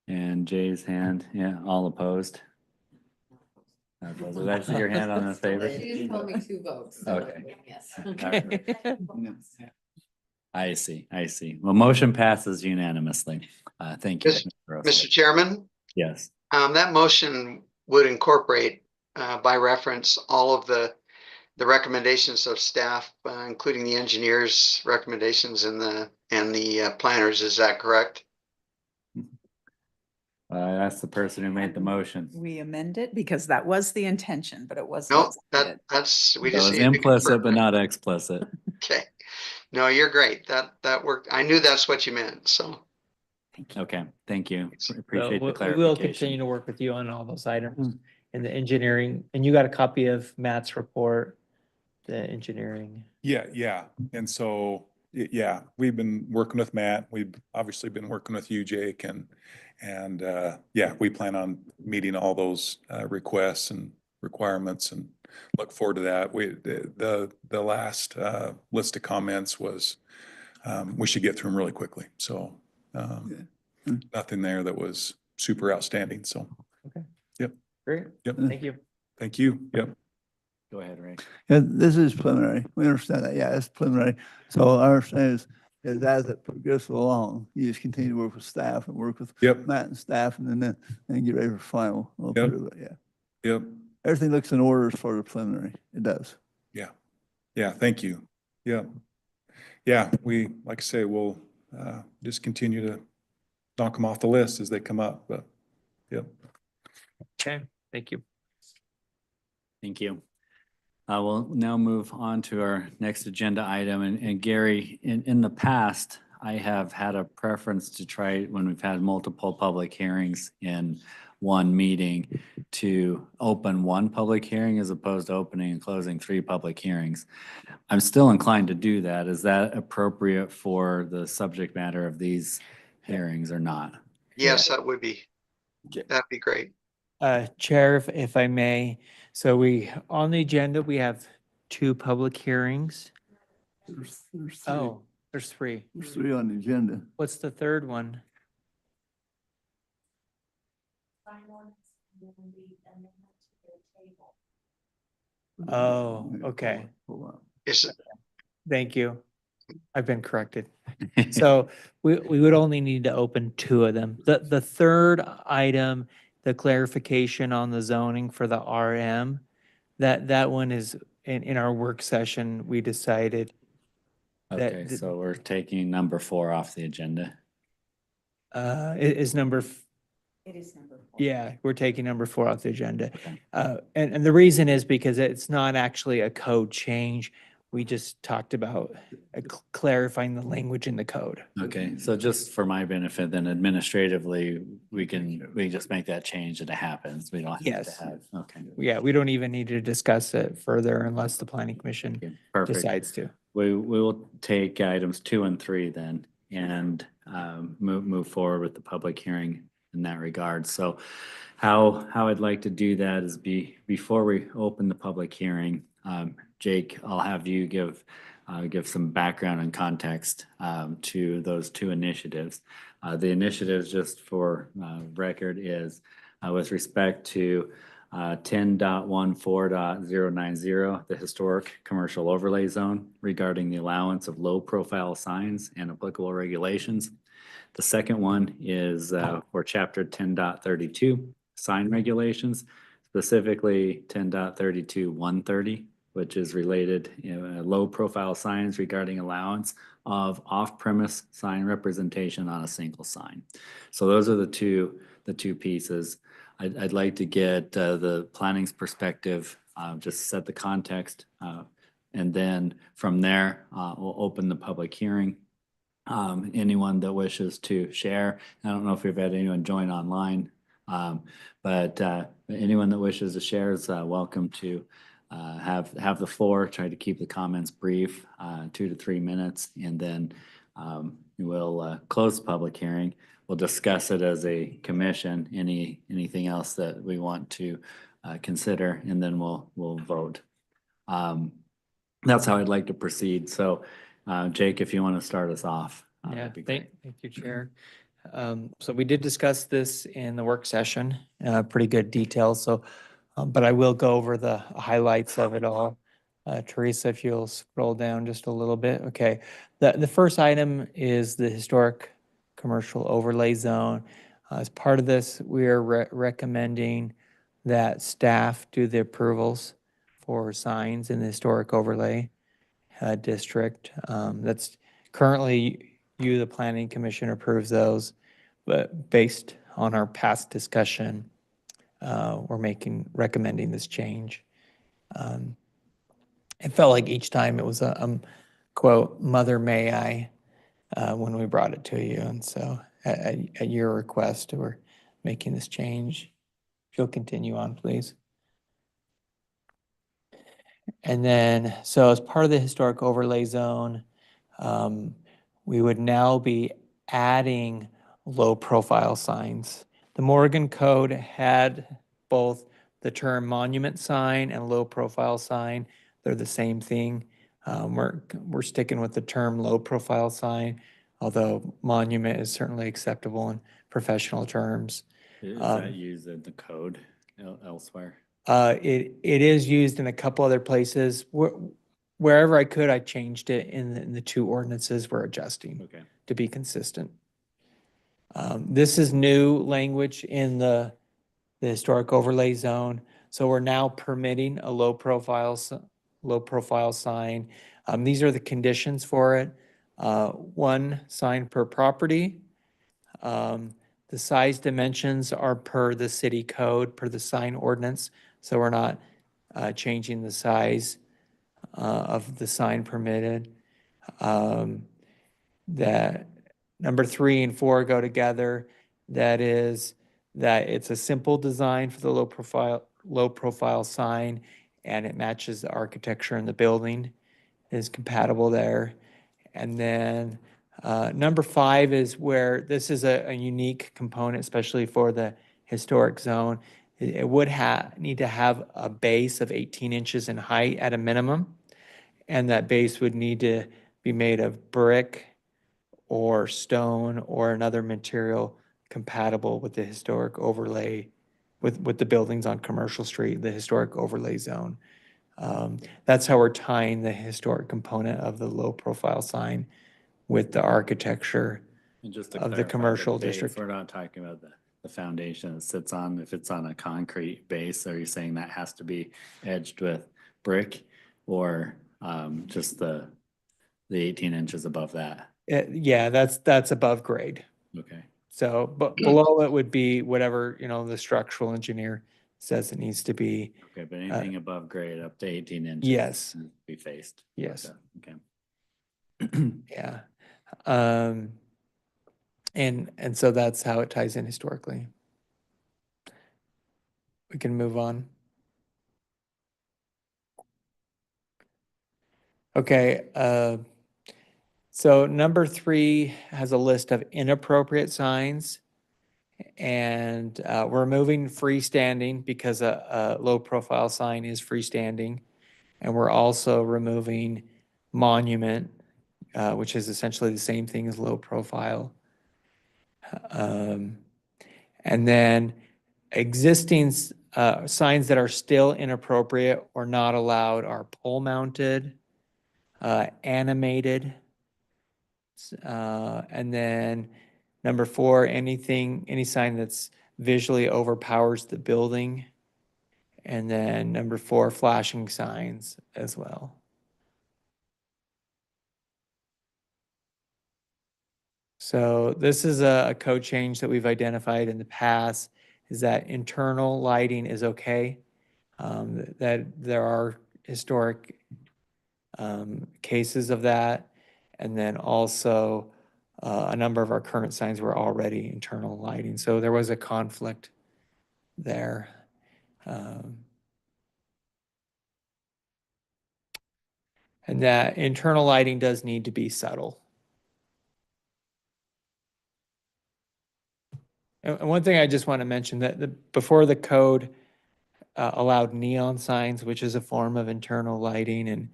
And Jay's hand, yeah, all opposed? Did I see your hand on the favor? She just told me 2 votes. so Okay. Yes. I see. Well, motion passes unanimously. Thank you. Mr. Russell. Mr. Chairman, Yes, that motion would incorporate by reference all of the recommendations of staff, including the engineers' recommendations and the planners. Is that correct? that's the person who made the motion. We amend it because that was the intention, but it was. No, that's, we It just. was need to implicit, confirm but that. not explicit. Okay. No, you're great. That worked. I knew that's what you meant, so. Okay, thank you. So Appreciate the we will clarification. continue to work with you on all those items and the engineering, and you got a copy of Matt's report, the engineering. Yeah. And so, yeah, we've been working with Matt. We've obviously been working with you, Jake, and yeah, we plan on meeting all those requests and requirements and look forward to that. The last list of comments was we should get through them really quickly. So nothing there that was super outstanding. So. Okay. Yep. Great. Yep. Thank you. Thank you. Yep. Go ahead, Ray. Yeah, this is preliminary. We understand that. Yeah, it's preliminary. So our understanding is as it progresses along, you just continue to work with staff and work with Yep. Matt and staff and then get ready for final. We'll Yep. put it- Yeah. Yep. Everything looks in order as far as preliminary. It does. Yeah. Yeah. Thank you. Yeah. Yeah. We, like I say, we'll just continue to knock them off the list as they come up, but yep. Okay, thank you. Thank you. We'll now move on to our next agenda item. And Gary, in the past, I have had a preference to try, when we've had multiple public hearings in one meeting, to open one public hearing as opposed to opening and closing 3 public hearings. I'm still inclined to do that. Is that appropriate for the subject matter of these hearings or not? Yes, that would be, that'd be great. Chair, if I may, so on the agenda, we have 2 public hearings. There's three. Oh, there's 3. There's 3 on the agenda. What's the third one? Sign ordinance, and then the amendment to the table. Oh, okay. Hold on. Is, Thank you. I've been corrected. So we would only need to open 2 of them. The third item, the clarification on the zoning for the RM, that one is in our work session, we decided that Okay, so we're taking number 4 off the agenda. is number, It is number 4. yeah, we're taking number 4 off the agenda. Okay. And the reason is because it's not actually a code change. We just talked about clarifying the language in the code. Okay, so just for my benefit, then administratively, we can just make that change and it happens. We don't have Yes. to have, okay. Yeah, we don't even need to discuss it further unless the planning commission Okay, perfect. decides to. We will take items 2 and 3 then and move forward with the public hearing in that regard. So how I'd like to do that is before we open the public hearing, Jake, I'll have you give some background and context to those 2 initiatives. The initiatives, just for record, is with respect to 10.14.090, the historic commercial overlay zone regarding the allowance of low profile signs and applicable regulations. The second one is for chapter 10.32, sign regulations, specifically 10.32.130, which is related, low profile signs regarding allowance of off-premise sign representation on a single sign. So those are the two pieces. I'd like to get the planning's perspective, just set the context, and then from there, we'll open the public hearing. Anyone that wishes to share, I don't know if we've had anyone join online, but anyone that wishes to share is welcome to have the floor. Try to keep the comments brief, 2 to 3 minutes, and then we'll close the public hearing. We'll discuss it as a commission, anything else that we want to consider, and then we'll vote. That's how I'd like to proceed. So Jake, if you want to start us off. Yeah, that'd be great. thank you, Chair. So we did discuss this in the work session, pretty good detail. So, but I will go over the highlights of it all. Teresa, if you'll scroll down just a little bit. Okay. The first item is the historic commercial overlay zone. As part of this, we are recommending that staff do the approvals for signs in the historic overlay district. That's currently the planning commission approves those, but based on our past discussion, we're recommending this change. It felt like each time it was a quote, "Mother, may I," when we brought it to you. And so at your request, we're making this change. If you'll continue on, please. And then, so as part of the historic overlay zone, we would now be adding low profile signs. The Morgan Code had both the term monument sign and low profile sign. They're the same thing. We're sticking with the term low profile sign, although monument is certainly acceptable in professional terms. Is that used in the code? elsewhere? It is used in a couple other places. Wherever I could, I changed it in the two ordinances we're adjusting Okay. to be consistent. This is new language in the historic overlay zone. So we're now permitting a low profile sign. These are the conditions for it. One sign per property. The size dimensions are per the city code, per the sign ordinance. So we're not changing the size of the sign permitted. That number 3 and 4 go together. That is that it's a simple design for the low profile sign, and it matches the architecture in the building, is compatible there. And then number 5 is where this is a unique component, especially for the historic zone. It would need to have a base of 18 inches in height at a minimum, and that base would need to be made of brick or stone or another material compatible with the historic overlay, with the buildings on Commercial Street, the historic overlay zone. That's how we're tying the historic component of the low profile sign with the architecture And just to of the clarify, commercial base, district. we're not talking about the foundation it sits on. If it's on a concrete base, are you saying that has to be edged with brick, or just the 18 inches above that? Yeah, that's above grade. Okay. So, but below it would be whatever, the structural engineer says it needs to be. Okay, but anything above grade up to 18 inches? Yes. Be faced? Yes. Okay. Yeah. And so that's how it ties in historically. We can move on. Okay, so number 3 has a list of inappropriate signs, and we're moving freestanding because a low profile sign is freestanding, and we're also removing monument, which is essentially the same thing as low profile. And then existing signs that are still inappropriate or not allowed are pole mounted, animated, and then number 4, any sign that's visually overpowers the building, and then number 4, flashing signs as well. So this is a code change that we've identified in the past, is that internal lighting is okay. That there are historic cases of that. And then also a number of our current signs were already internal lighting. So there was a conflict there. And that internal lighting does need to be subtle. And one thing I just want to mention, that before the code allowed neon signs, which is a form of internal lighting, and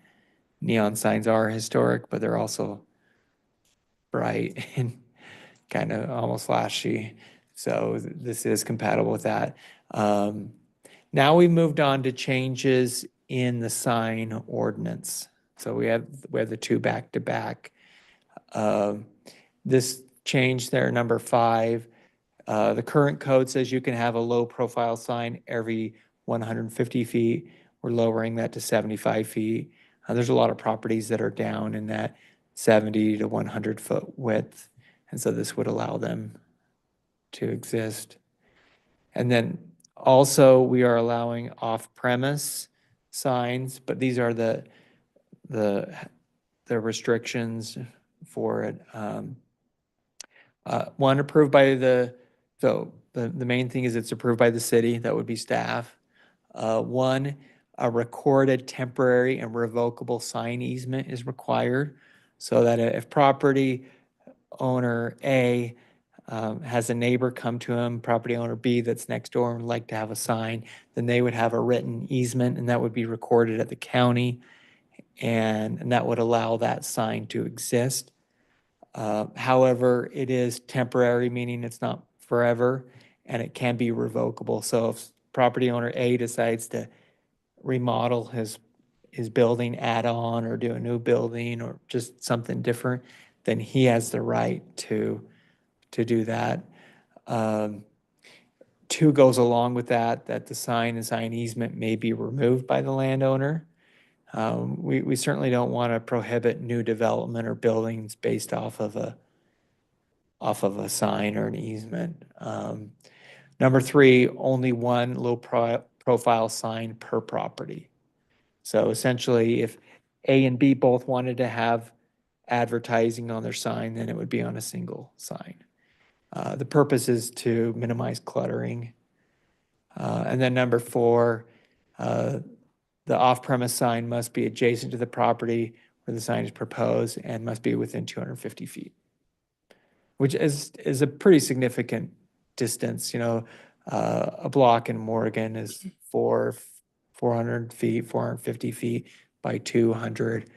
neon signs are historic, but they're also bright and kind of almost flashy. So this is compatible with that. Now we moved on to changes in the sign ordinance. So we have the 2 back to back. This change there, number 5, the current code says you can have a low profile sign every 150 feet. We're lowering that to 75 feet. There's a lot of properties that are down in that 70 to 100 foot width. And so this would allow them to exist. And then also we are allowing off-premise signs, but these are the restrictions for it. One, approved by the main thing is it's approved by the city. That would be staff. 1, a recorded temporary and revocable sign easement is required, so that if property owner A has a neighbor come to him, property owner B that's next door and would like to have a sign, then they would have a written easement, and that would be recorded at the county, and that would allow that sign to exist. However, it is temporary, meaning it's not forever, and it can be revocable. So if property owner A decides to remodel his building, add on, or do a new building, or just something different, then he has the right to do that. 2 goes along with that, that the sign and sign easement may be removed by the landowner. We certainly don't want to prohibit new development or buildings based off of a sign or an easement. Number 3, only one low profile sign per property. So essentially, if A and B both wanted to have advertising on their sign, then it would be on a single sign. The purpose is to minimize cluttering. And then number 4, the off-premise sign must be adjacent to the property where the sign is proposed and must be within 250 feet, which is a pretty significant distance. You know, a block in Morgan is 400 feet, 450 feet by 200.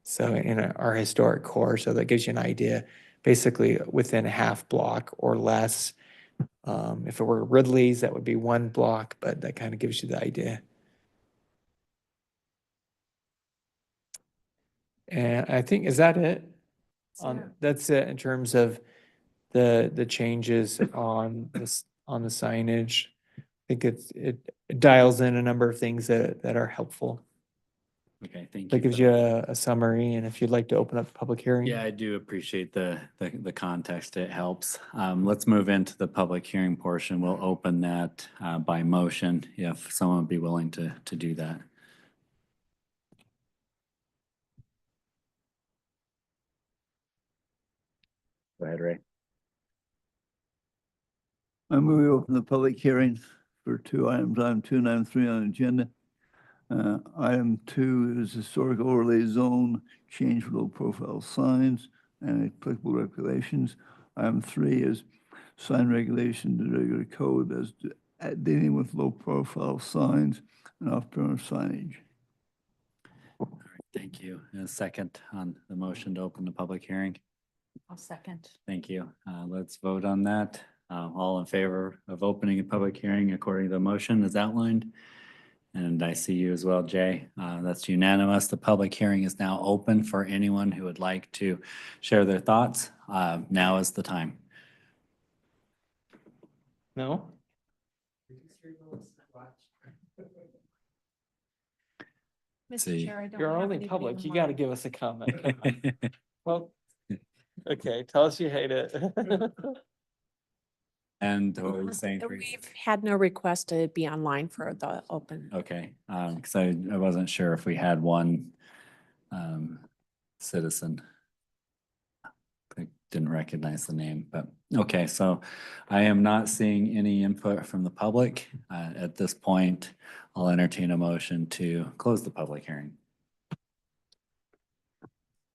So in our historic core, so that gives you an idea, basically within a half block or less. If it were Ridley's, that would be 1 block, but that kind of gives you the idea. And I think, is that it? That's it in terms of the changes on this, on the signage. I think it dials in a number of things that are helpful. Okay, thank you. That gives for you that. a summary, and if you'd like to open up the public hearing. Yeah, I do appreciate the context. It helps. Let's move into the public hearing portion. We'll open that by motion if someone would be willing to do that. Go ahead, Ray. I move we open the public hearing for 2 items, item 2 and item 3 on the agenda. Item 2 is historic overlay zone, change for low profile signs and applicable regulations. Item 3 is sign regulation to regular code as dealing with low profile signs and off-premise signage. Thank you. And a second on the motion to open the public hearing. I'll second. Thank you. Let's vote on that. All in favor of opening a public hearing according to the motion as outlined? And I see you as well, Jay. That's unanimous. The public hearing is now open for anyone who would like to share their thoughts. Now is the time. No? See. Mr. Chair, I don't You're have only anything public, in you gotta mind. give us a comment. Come on. Well, okay, tell us you hate it. And what were you saying? Teresa? We've had no request to be online for the open. Okay, because I wasn't sure if we had one citizen. I didn't recognize the name, but okay, so I am not seeing any input from the public. At this point, I'll entertain a motion to close the public hearing.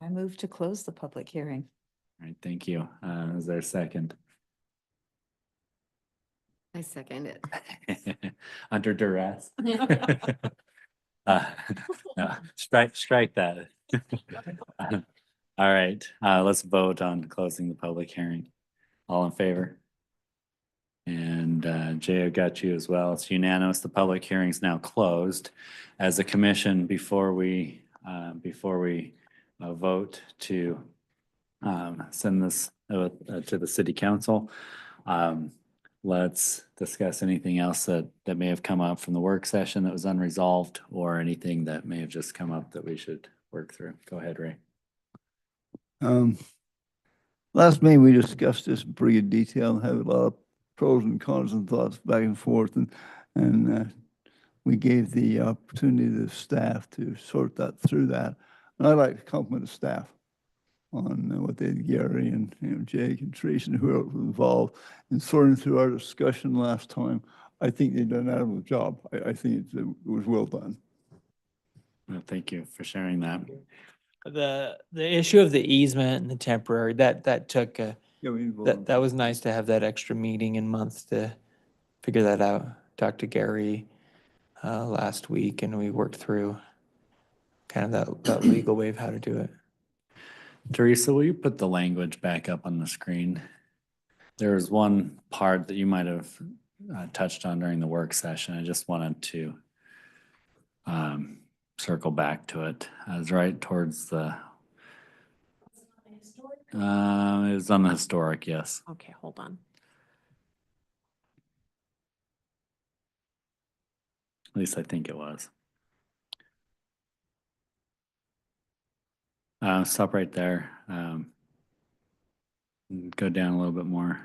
I move to close the public hearing. All right, thank you. Is there a second? I second it. Under duress. No, strike that. All right, let's vote on closing the public hearing. All in favor? And Jay, I've got you as well. It's unanimous. The public hearing is now closed. As a commission, before we vote to send this to the city council, let's discuss anything else that may have come up from the work session that was unresolved, or anything that may have just come up that we should work through. Go ahead, Ray. Last meeting, we discussed this in pretty good detail and had a lot of pros and cons and thoughts back and forth, and we gave the opportunity to the staff to sort that through that. And I'd like to compliment the staff on what they did, Gary and Jake and Teresa and whoever was involved in sorting through our discussion last time. I think they've done an admirable job. I think it was well done. Well, thank you for sharing that. The issue of the easement and the temporary, that took Yeah, that was nice to have that extra meeting and month to figure that out. Talked to Gary last week, and we worked through kind of that legal way of how to do it. Teresa, will you put the language back up on the screen? There was one part that you might have touched on during the work session. I just wanted to circle back to it. I was right towards the, it was on the historic, yes. Okay, hold on. At least I think it was. Stop right there. Go down a little bit more.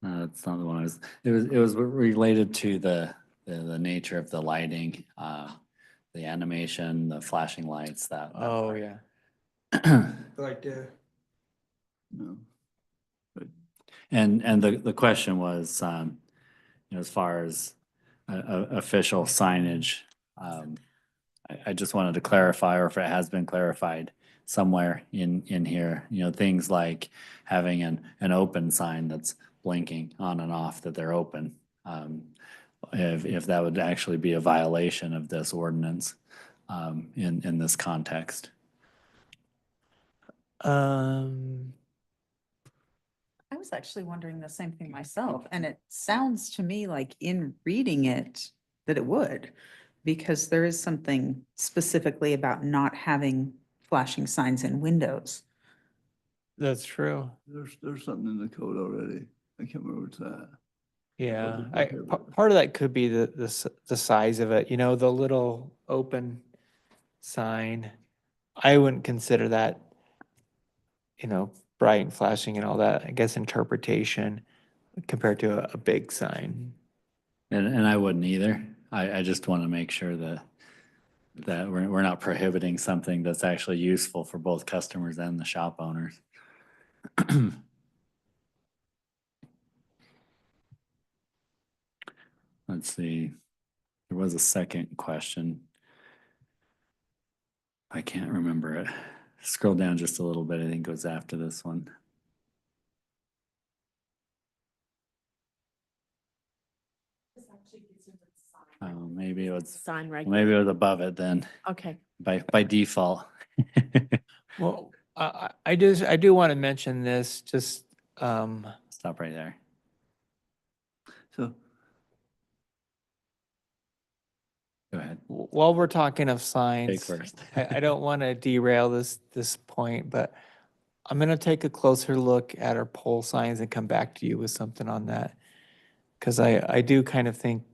That's not the one I was, it was related to the nature of the lighting, the animation, the flashing lights, that. Oh, yeah. Right there. No. And the question was, as far as official signage, I just wanted to clarify, or if it has been clarified somewhere in here, things like having an open sign that's blinking on and off that they're open. If that would actually be a violation of this ordinance, in this context. I was actually wondering the same thing myself, and it sounds to me like in reading it that it would, because there is something specifically about not having flashing signs in windows. That's true. There's something in the code already. I can't remember what's that. Yeah, Doesn't I, prohibit it. part of that could be the size of it, the little open sign. I wouldn't consider that, bright and flashing and all that, I guess interpretation compared to a big sign. And I wouldn't either. I just want to make sure that we're not prohibiting something that's actually useful for both customers and the shop owners. Let's see. There was a second question. I can't remember it. Scroll down just a little bit. I think it was after this one. This actually gets into the sign. Maybe it was Sign maybe it was above it then Okay. by default. Well, I do want to mention this, just, Stop right there. So, Go ahead. while we're talking of Take signs, first. I don't want to derail this point, but I'm going to take a closer look at our pole signs and come back to you with something on that. Because I do kind of think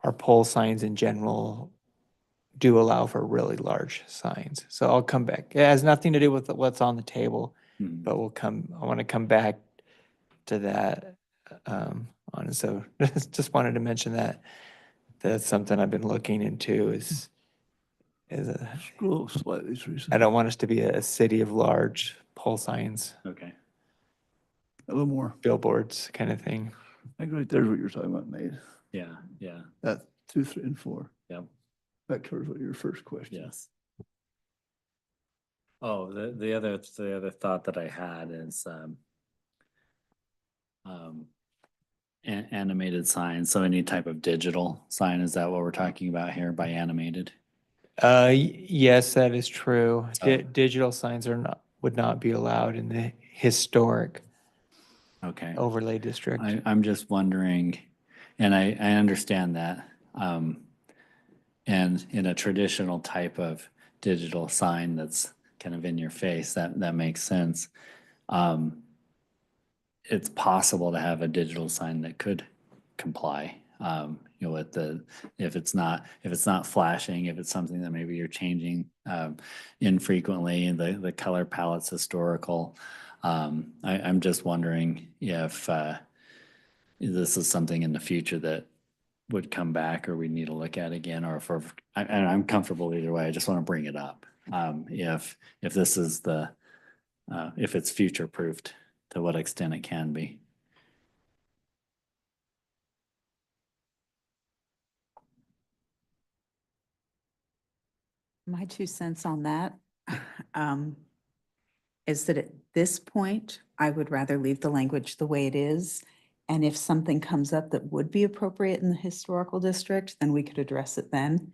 our pole signs in general do allow for really large signs. So I'll come back. It has nothing to do with what's on the table, Mhm. but I want to come back to that. So just wanted to mention that. That's something I've been looking into is scroll slightly, Teresa. I don't want us to be a city of large pole signs, Okay. A little more. billboards kind of thing. I think right there's what you're talking about, Nate. Yeah. Yeah. That 2, 3, and 4. Yep. That covers what your first question. Yes. Oh, the other thought that I had is animated signs. So any type of digital sign, is that what we're talking about here by animated? Yes, that is true. So- Digital signs would not be allowed in the historic Okay. overlay district. I'm just wondering, and I understand that. And in a traditional type of digital sign that's kind of in your face, that makes sense. It's possible to have a digital sign that could comply, with if it's not flashing, if it's something that maybe you're changing infrequently, and the color palette's historical. I'm just wondering if this is something in the future that would come back, or we need to look at again, or and I'm comfortable either way. I just want to bring it up. If this is if it's future proofed, to what extent it can be. My 2 cents on that is that at this point, I would rather leave the language the way it is. And if something comes up that would be appropriate in the historical district, then we could address it then.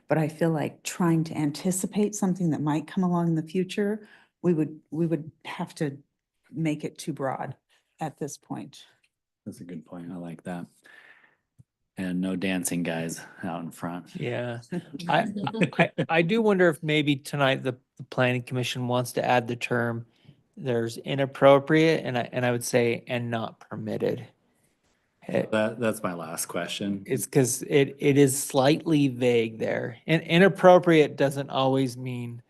But I feel like trying to anticipate something that might come along in the future, we would have to make it too broad. at this point. That's a good point. I like that. And no dancing guys out in front. Yeah. I do wonder if maybe tonight the planning commission wants to add the term, there's inappropriate, and I would say, and not permitted. That's my last question. It's because it is slightly vague there. And inappropriate doesn't always mean,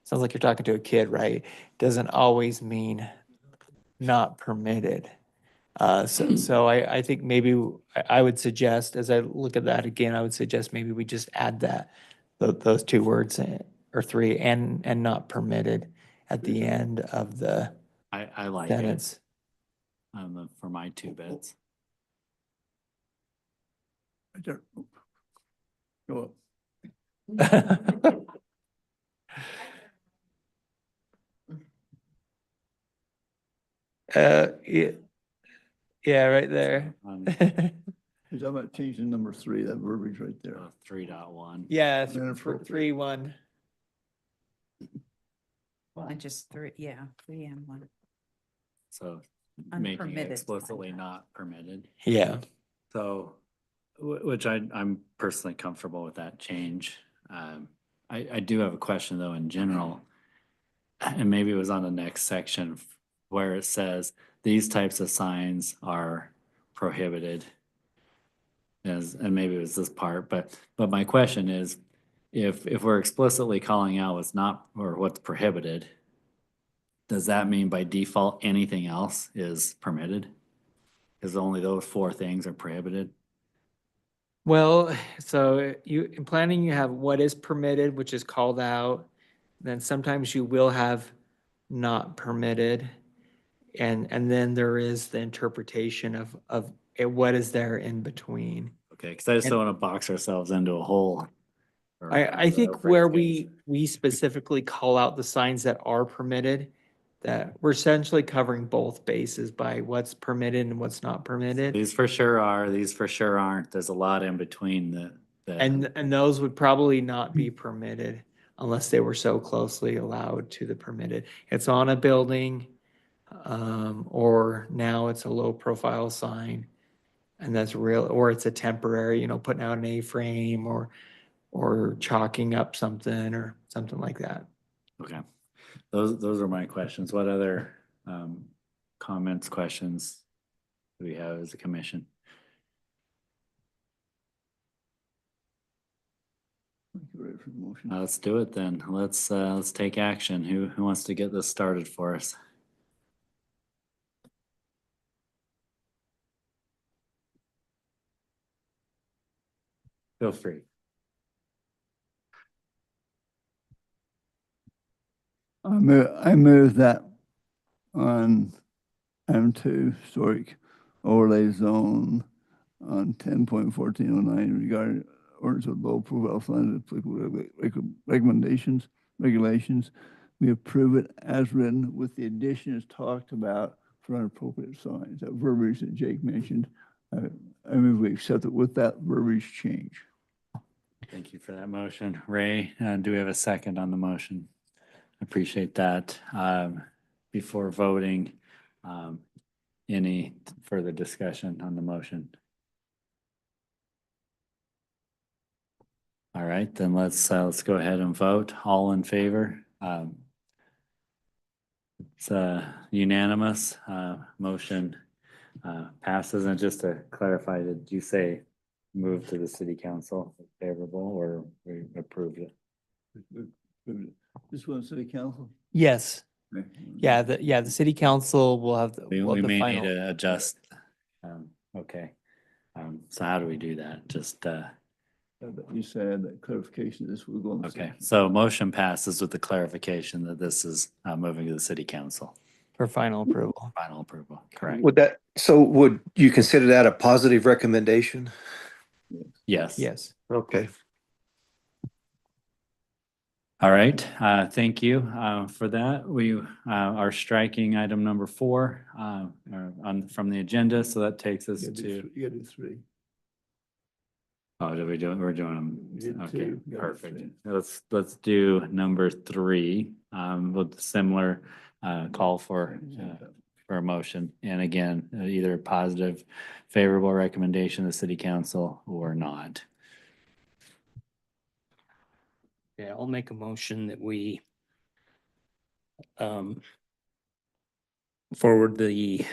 sounds like you're talking to a kid, right? Doesn't always mean not permitted. So I think maybe I would suggest, as I look at that again, I would suggest maybe we just add that, those two words, or three, and not permitted at the end of the I like it sentence. for my 2 bits. Right there. Go up. Yeah, yeah, right there. He's talking about changing number 3, that verbiage right there. 3.1. Yeah, Inappropriate. 3-1. Well, I just threw, yeah, 3 and 1. So making it Unpermitted. explicitly not permitted. Yeah. So, which I'm personally comfortable with that change. I do have a question though in general, and maybe it was on the next section where it says these types of signs are prohibited. And maybe it was this part, but my question is, if we're explicitly calling out what's not, or what's prohibited, does that mean by default anything else is permitted? Because only those 4 things are prohibited? Well, so in planning, you have what is permitted, which is called out. Then sometimes you will have not permitted. And then there is the interpretation of what is there in between. Okay, because I just don't want to box ourselves into a hole. or I think whatever where phrase goes. we specifically call out the signs that are permitted, that we're essentially covering both bases by what's permitted and what's not permitted. These for sure are, these for sure aren't. There's a lot in between the. And those would probably not be permitted unless they were so closely allowed to the permitted. It's on a building, or now it's a low profile sign. And that's real, or it's a temporary, putting out an A-frame or chalking up something or something like that. Okay, those are my questions. What other comments, questions do we have as a commission? Ready for the motion? Let's do it then. Let's take action. Who wants to get this started for us? Feel free. I move that on M2 historic overlay zone on 10.1409 regarding orders of low profile signs applicable regulations. We approve it as written with the additions talked about for inappropriate signs, that verbiage that Jake mentioned. I move we accept it with that verbiage change. Thank you for that motion. Ray, do we have a second on the motion? Appreciate that. Before voting, any further discussion on the motion? All right, then let's go ahead and vote. All in favor? It's unanimous. Motion passes. And just to clarify, did you say move to the city council favorable, or we approved it? This one, city council? Yes. Yeah, the city council will have We the may need final. to adjust. Okay. So how do we do that? Just, You said that clarification, this will go on. the okay, city. so motion passes with the clarification that this is moving to the city council. For final approval. Final approval, correct? Would you consider that a positive recommendation? Yes. Yes. Okay. All right, thank you for that. We are striking item number 4 from the agenda, so that takes us You gotta to. do you gotta do 3. Oh, did we do it? We're doing You them. did Okay, 2, you gotta do perfect. 3. Let's do number 3 with similar call for for a motion. And again, either a positive, favorable recommendation of the city council or not. Yeah, I'll make a motion that we forward the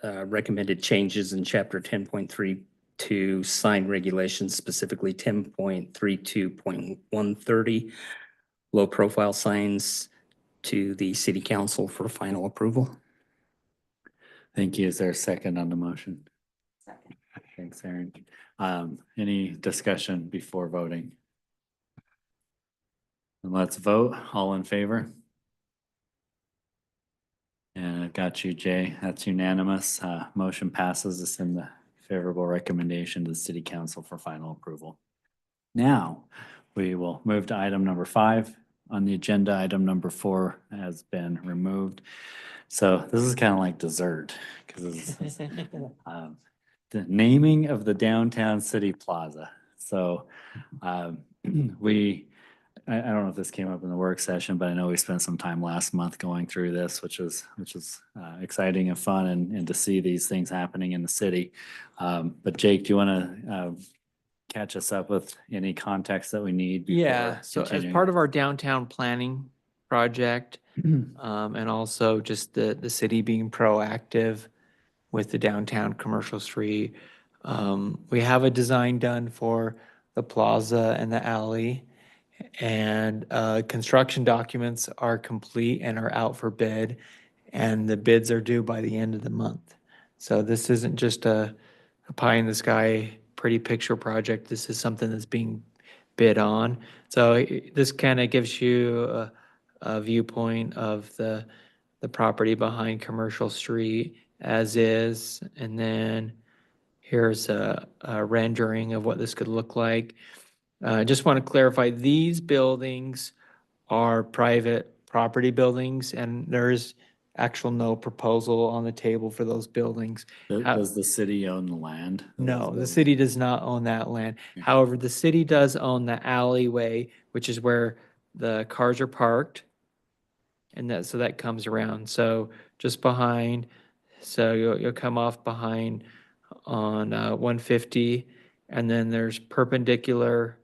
recommended changes in chapter 10.32 sign regulations, specifically 10.32.130 low profile signs to the city council for final approval. Thank you. Is there a second on the motion? Second. Thanks, Aaron. Any discussion before voting? And let's vote. All in favor? And I've got you, Jay. That's unanimous. Motion passes. It's in the favorable recommendation to the city council for final approval. Now, we will move to item number 5 on the agenda. Item number 4 has been removed. So this is kind of like dessert because it's the naming of the downtown city plaza. So I don't know if this came up in the work session, but I know we spent some time last month going through this, which was exciting and fun and to see these things happening in the city. But Jake, do you want to catch us up with any context that we need? Yeah, so as part of our downtown planning project, and also just the city being proactive with the downtown commercial street, we have a design done for the plaza and the alley. And construction documents are complete and are out for bid, and the bids are due by the end of the month. So this isn't just a pie in the sky, pretty picture project. This is something that's being bid on. So this kind of gives you a viewpoint of the property behind Commercial Street as is. And then here's a rendering of what this could look like. I just want to clarify, these buildings are private property buildings, and there's actual no proposal on the table for those buildings. Does the city own the land? No, the city does not own that land. However, the city does own the alleyway, which is where the cars are parked. And so that comes around. So just behind, so you'll come off behind on 150, and then there's perpendicular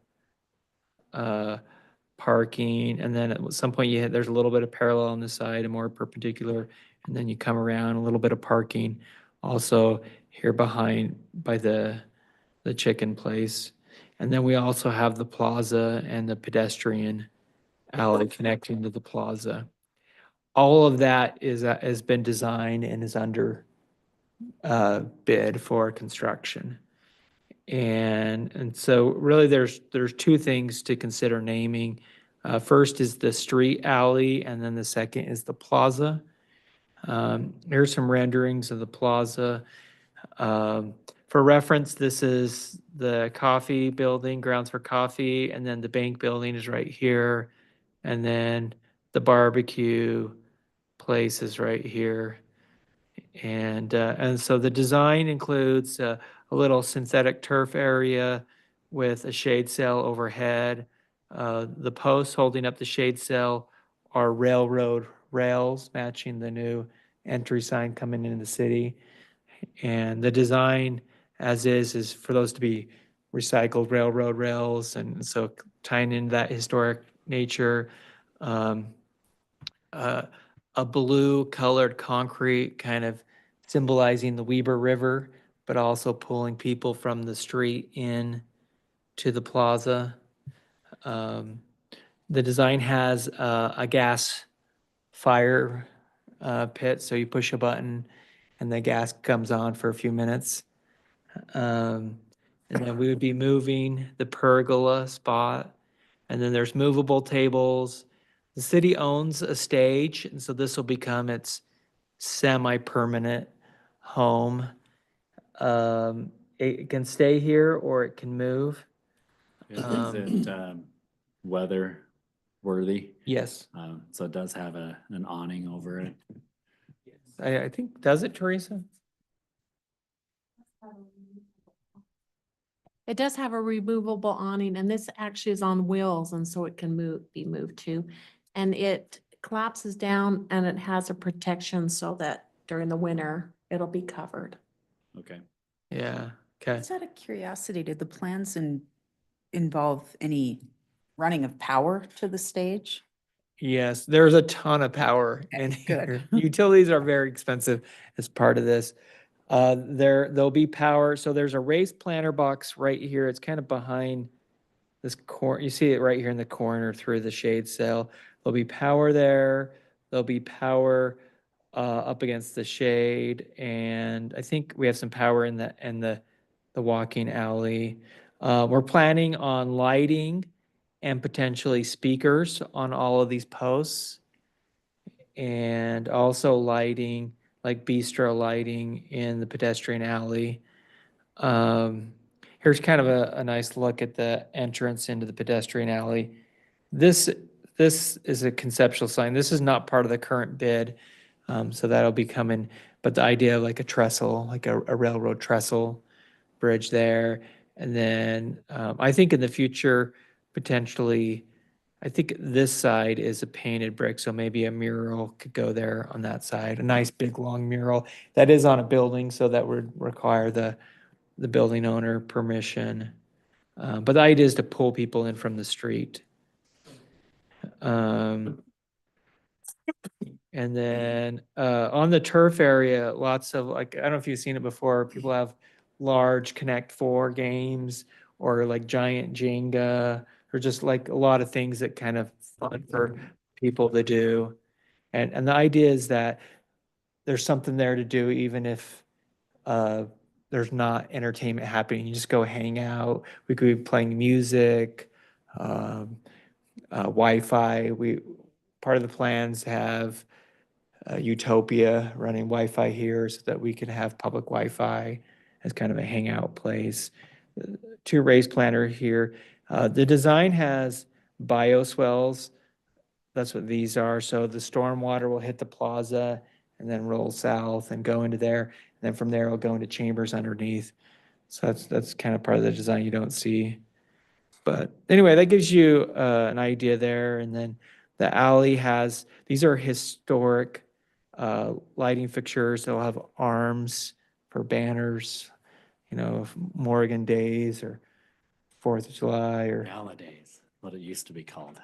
parking, and then at some point there's a little bit of parallel on the side and more perpendicular, and then you come around a little bit of parking. Also here behind by the chicken place, and then we also have the plaza and the pedestrian alley connecting to the plaza. All of that has been designed and is under bid for construction. And so really there's 2 things to consider naming. First is the street alley, and then the second is the plaza. Here's some renderings of the plaza. For reference, this is the coffee building, Grounds for Coffee, and then the bank building is right here. And then the barbecue place is right here. And so the design includes a little synthetic turf area with a shade sail overhead. The posts holding up the shade sail are railroad rails matching the new entry sign coming into the city. And the design as is for those to be recycled railroad rails. And so tying in that historic nature, a blue colored concrete kind of symbolizing the Weber River, but also pulling people from the street in to the plaza. The design has a gas fire pit, so you push a button and the gas comes on for a few minutes. And then we would be moving the pergola spot, and then there's movable tables. The city owns a stage, and so this will become its semi-permanent home. It can stay here or it can move. Is it weather worthy? Yes. So it does have an awning over it. I think, does it, Teresa? It does have a removable awning, and this actually is on wheels, and so it can be moved too. And it collapses down, and it has a protection so that during the winter, it'll be covered. Okay. Yeah, okay. Just out of curiosity, did the plans involve any running of power to the stage? Yes, there's a ton of power in Okay, good. here. Utilities are very expensive as part of this. There'll be power. So there's a raised planter box right here. It's kind of behind this corner. You see it right here in the corner through the shade cell. There'll be power there. There'll be power up against the shade, and I think we have some power in the walking alley. We're planning on lighting and potentially speakers on all of these posts, and also lighting, like bistro lighting in the pedestrian alley. Here's kind of a nice look at the entrance into the pedestrian alley. This is a conceptual sign. This is not part of the current bid, so that'll be coming. But the idea of like a trestle, like a railroad trestle bridge there, and then I think in the future potentially, I think this side is a painted brick, so maybe a mural could go there on that side. A nice big long mural that is on a building, so that would require the building owner permission. But the idea is to pull people in from the street. And then on the turf area, lots of like, I don't know if you've seen it before, people have large Connect Four games or like giant Jenga, or just like a lot of things that kind of fun for people to do. And the idea is that there's something there to do even if there's not entertainment happening. You just go hang out. We could be playing music, Wi-Fi. Part of the plans have Utopia running Wi-Fi here so that we can have public Wi-Fi as kind of a hangout place. Two raised planter here. The design has bioswales. That's what these are. So the stormwater will hit the plaza and then roll south and go into there. And then from there, it'll go into chambers underneath. So that's kind of part of the design you don't see. But anyway, that gives you an idea there. And then the alley has, these are historic lighting fixtures. They'll have arms for banners, you know, of Morgan Days or 4th of July or Gala days, what it used to be called.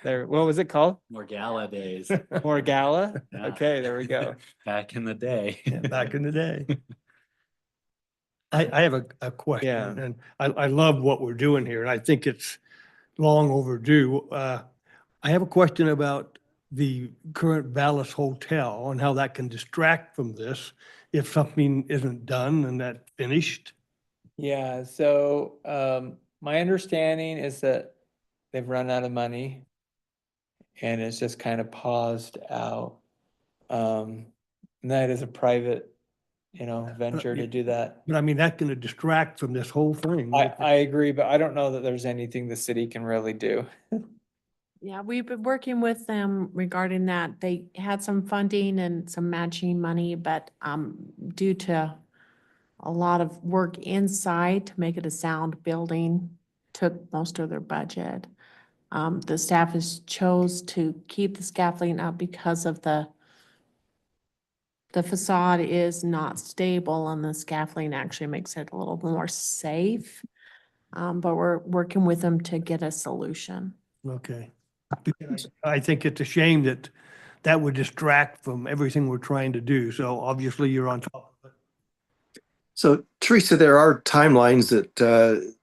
there. What was it called? More gala days. More gala? Yeah. Okay, there we go. Back in the day. Back in the day. I have a Yeah. question, and I love what we're doing here, and I think it's long overdue. I have a question about the current Vallis Hotel and how that can distract from this if something isn't done and that finished. Yeah, so my understanding is that they've run out of money and it's just kind of paused out. And that is a private, you know, venture to do that. But I mean, that's going to distract from this whole thing. I agree, but I don't know that there's anything the city can really do. Yeah, we've been working with them regarding that. They had some funding and some matching money, but due to a lot of work inside to make it a sound building, took most of their budget. The staff has chose to keep the scaffolding up because of the facade is not stable and the scaffolding actually makes it a little more safe. But we're working with them to get a solution. Okay. Because I think it's a shame that that would distract from everything we're trying to do. So obviously you're on top of it. So Teresa, there are timelines that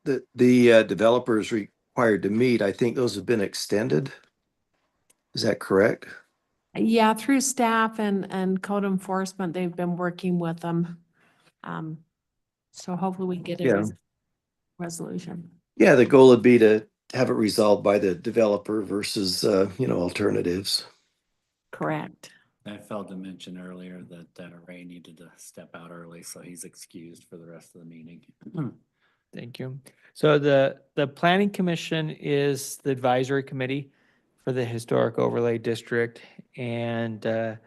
the developer is required to meet. I think those have been extended. Is that correct? Yeah, through staff and code enforcement, they've been working with them. So hopefully we get Yeah. a resolution. Yeah, the goal would be to have it resolved by the developer versus, alternatives. Correct. I failed to mention earlier that Ray needed to step out early, so he's excused for the rest of the meeting. Thank you. So the planning commission is the advisory committee for the historic overlay district. And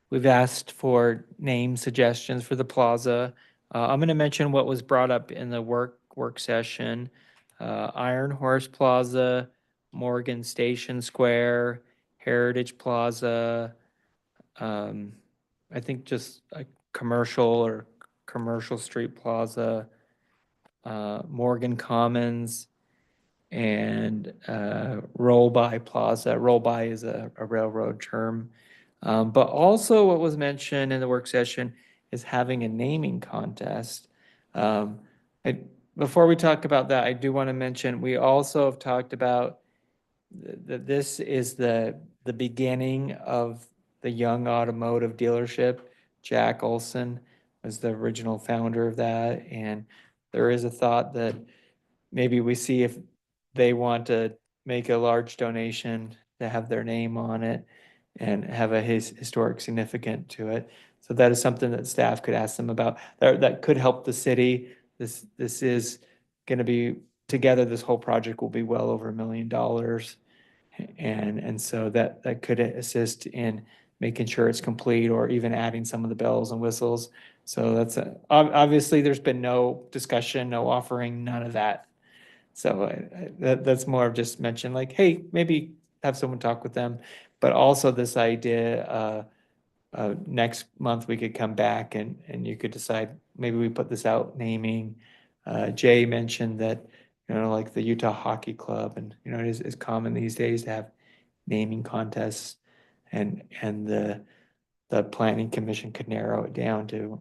we've asked for name suggestions for the plaza. I'm going to mention what was brought up in the work session. Iron Horse Plaza, Morgan Station Square, Heritage Plaza, I think just a commercial or commercial street plaza, Morgan Commons, and roll-by plaza. Roll-by is a railroad term. But also what was mentioned in the work session is having a naming contest. Before we talk about that, I do want to mention, we also have talked about that this is the beginning of the Young Automotive Dealership. Jack Olson was the original founder of that, and there is a thought that maybe we see if they want to make a large donation to have their name on it and have a historic significance to it. So that is something that staff could ask them about. That could help the city. This is gonna be, together, this whole project will be well over $1 million. And so that could assist in making sure it's complete, or even adding some of the bells and whistles. So that's, obviously, there's been no discussion, no offering, none of that. So that's more of just mention, like, hey, maybe have someone talk with them. But also this idea, next month we could come back and you could decide, maybe we put this out naming. Jay mentioned that, like the Utah Hockey Club, and, it is common these days to have naming contests, and the planning commission could narrow it down to,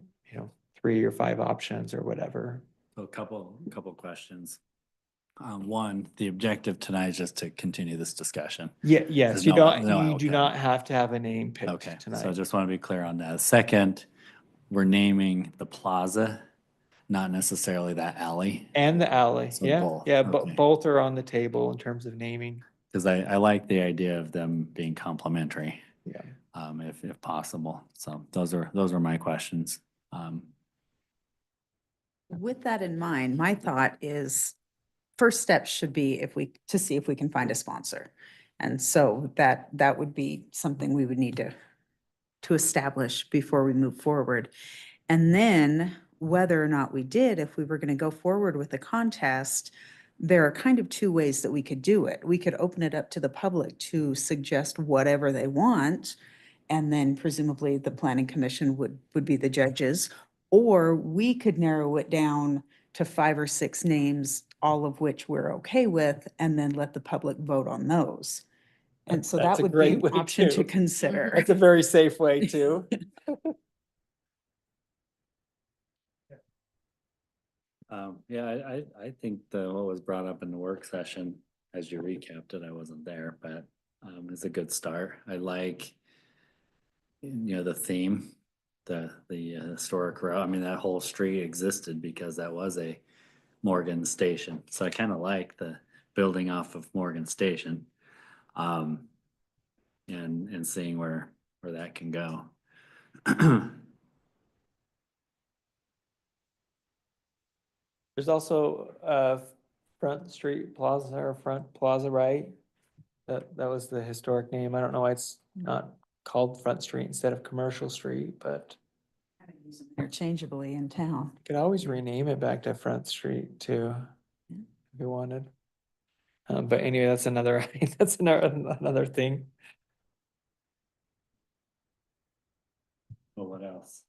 3 or 5 options or whatever. So a couple questions. One, the objective tonight is just to continue this discussion. Yes, There's you no- don't, no, you do okay. not have to have a name Okay, picked so I tonight. just want to be clear on that. Second, we're naming the plaza, not necessarily that alley. And the alley, So yeah, both, yeah, okay. both are on the table in terms of naming. Because I like the idea of them being complementary. Yeah. If possible. So those are my questions. With that in mind, my thought is, first step should be to see if we can find a sponsor. And so that would be something we would need to establish before we move forward. And then whether or not we did, if we were going to go forward with the contest, there are kind of 2 ways that we could do it. We could open it up to the public to suggest whatever they want, and then presumably the planning commission would be the judges. Or we could narrow it down to 5 or 6 names, all of which we're okay with, and then let the public vote on those. And so That's that a would be great an way option to too. consider. That's a very safe way too. I think what was brought up in the work session, as you recapped it, I wasn't there, but it's a good start. I like, the theme, the historic route. I mean, that whole street existed because that was a Morgan station. So I kind of like the building off of Morgan Station, and seeing where that can go. There's also Front Street Plaza, or Front Plaza, right? That was the historic name. I don't know why it's not called Front Street instead of Commercial Street, but Interchangeably in town. you could always rename it back to Front Street too, if you wanted. But anyway, that's another thing. Well, what else?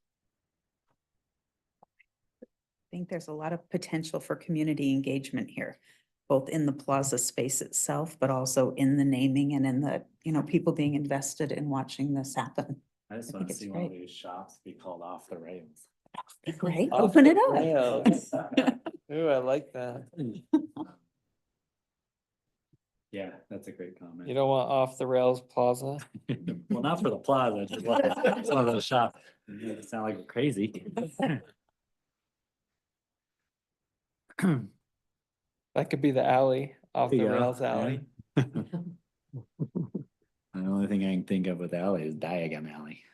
I think there's a lot of potential for community engagement here, both in the plaza space itself, but also in the naming and in the, people being invested in watching this happen. I just I want think to it's see one of great. these shops be called Off the Rails. Great, Off open the it up. rails. Ooh, I like that. Yeah, that's a great comment. You don't want Off the Rails Plaza? Well, not for the plaza, just like some of those shops. It sound like crazy. That could be the alley, Off the There you go, Rails alley. yeah. The only thing I can think of with alley is Diagon Alley.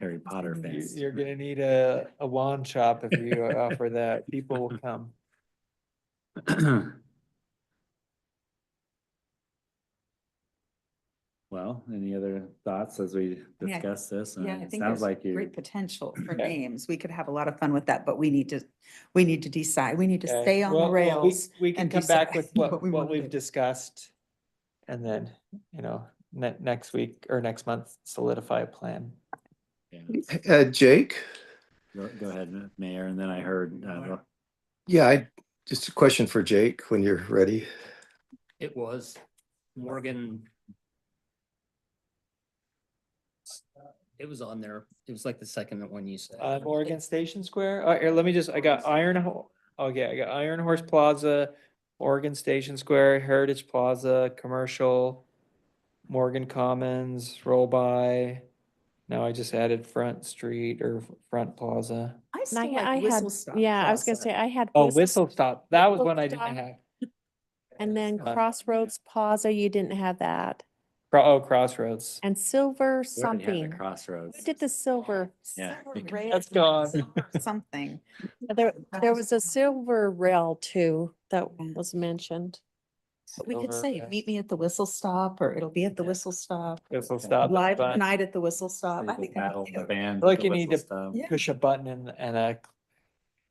Harry Potter fans. You're gonna need a wand shop if you offer that. People will come. Well, Any other thoughts as we Yeah, discuss this? Yeah, I It think sounds there's like great you, potential for Okay. names. We could have a lot of fun with that, but we need to decide. We need to Okay. stay on the Well, rails. We can and come back decide with what we what wanna we've do. discussed. And then, next week or next month, solidify a plan. Yeah. Jake? Go ahead, Mayor, and then I heard, Yeah, just a question for Jake when you're ready. It was Morgan. It was on there. It was like the second one you said. Morgan Station Square. Here, let me just, I got okay, I got Iron Horse Plaza, Morgan Station Square, Heritage Plaza, Commercial, Morgan Commons, Roll By. Now I just added Front Street or Front Plaza. I And still I like had, Whistle Stop yeah, I was gonna Plaza. say, I had. Oh, Whistle Stop. That was Whistle one I didn't Stop. have. And then Uh, Crossroads Plaza, you didn't have that. Oh, Crossroads. And Silver we already had the something. Crossroads. Who did the silver? Yeah. That's gone. Something. There was a silver rail too that was mentioned. But we could Silver, say, yeah. meet me at the Whistle Stop, or it'll be at the Whistle Stop. Whistle Stop. Live Fun. tonight at the Whistle Stop. I They think battle the band. Like the you need whistle to stop. Yeah. push a button and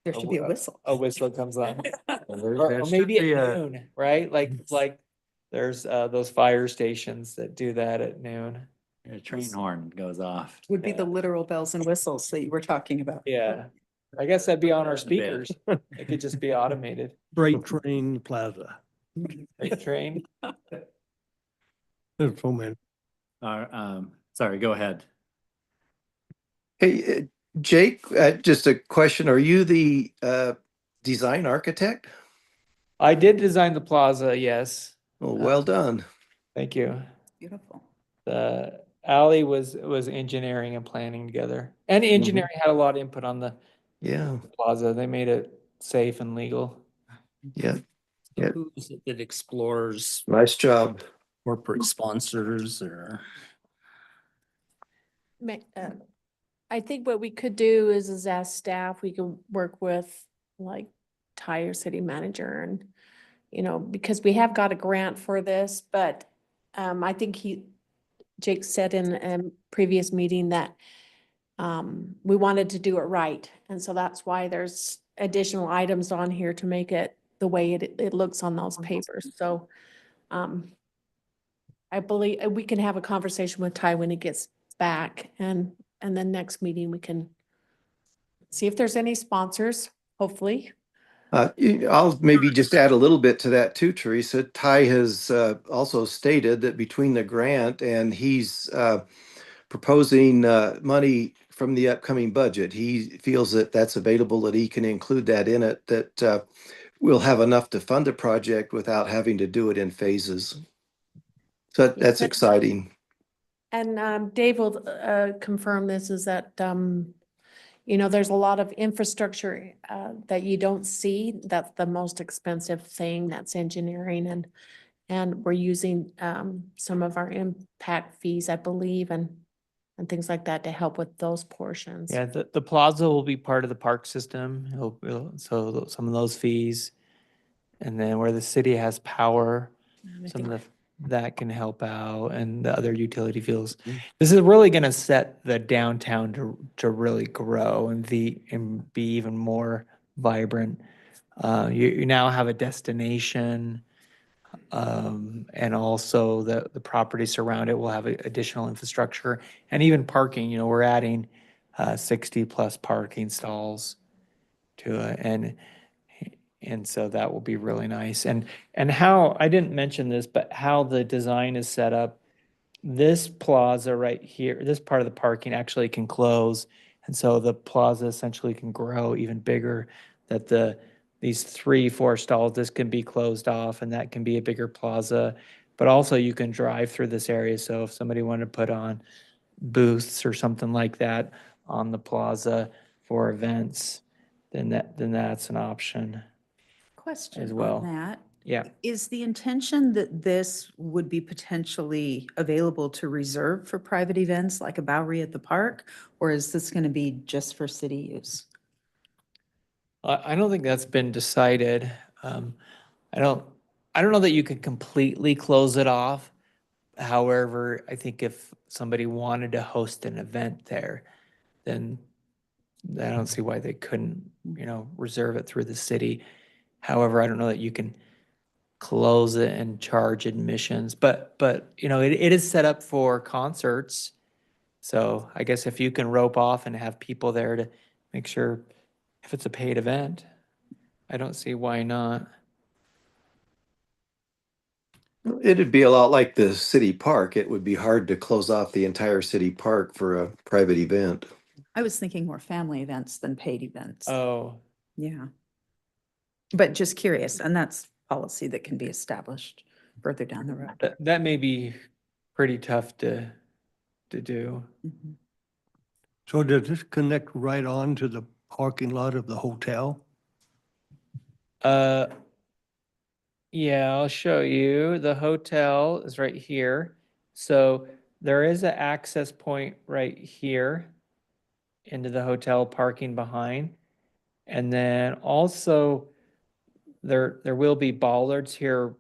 there should be a whistle. a whistle comes on. There- Or there maybe should be at a- noon, right? Like there's those fire stations that do that at noon. A train horn goes off. Would be the literal bells and whistles that you were talking about. Yeah. I guess that'd be on our Bed. speakers. It could just be automated. Freight Train Plaza. Freight train. There's so many. Sorry, go ahead. Hey, Jake, just a question. Are you the design architect? I did design the plaza, yes. Oh, well done. Thank you. Beautiful. The alley was engineering and planning together. And engineering had a lot of input on the Yeah, plaza. They made it safe and legal. yeah. So Yeah. who is it that explores Nice job. corporate sponsors or? I think what we could do is as staff, we can work with like Ty, city manager, and, because we have got a grant for this, but I think Jake said in a previous meeting that we wanted to do it right. And so that's why there's additional items on here to make it the way it looks on those papers. So I believe we can have a conversation with Ty when he gets back, and then next meeting we can see if there's any sponsors, hopefully. I'll maybe just add a little bit to that too, Teresa. Ty has also stated that between the grant and he's proposing money from the upcoming budget, he feels that that's available, that he can include that in it, that we'll have enough to fund the project without having to do it in phases. So that's exciting. And Dave will confirm this, is that, there's a lot of infrastructure that you don't see. That's the most expensive thing, that's engineering, and we're using some of our impact fees, I believe, and things like that to help with those portions. Yeah, the plaza will be part of the park system. So some of those fees. And then where the city has power, some of that can help out, and the other utility fees. This is really gonna set the downtown to really grow and be even more vibrant. You now have a destination, and also the properties around it will have additional infrastructure and even parking. We're adding 60 plus parking stalls to it, and so that will be really nice. And how, I didn't mention this, but how the design is set up, this plaza right here, this part of the parking actually can close. And so the plaza essentially can grow even bigger, that these 3-4 stalls, this can be closed off and that can be a bigger plaza. But also you can drive through this area. So if somebody wanted to put on booths or something like that on the plaza for events, then that's an option. Question As well. on that. Yeah. Is the intention that this would be potentially available to reserve for private events like a Bowery at the park? Or is this going to be just for city use? I don't think that's been decided. I don't know that you could completely close it off. However, I think if somebody wanted to host an event there, then I don't see why they couldn't, reserve it through the city. However, I don't know that you can close it and charge admissions, but it is set up for concerts So I guess if you can rope off and have people there to make sure if it's a paid event, I don't see why not. It'd be a lot like the city park. It would be hard to close off the entire city park for a private event. I was thinking more family events than paid events. Oh, Yeah. But just curious, and that's policy that can be established further down the road. that may be pretty tough to do. Mhm. So does this connect right on to the parking lot of the hotel? Yeah, I'll show you. The hotel is right here. So there is an access point right here into the hotel parking behind. And then also there will be bollards here,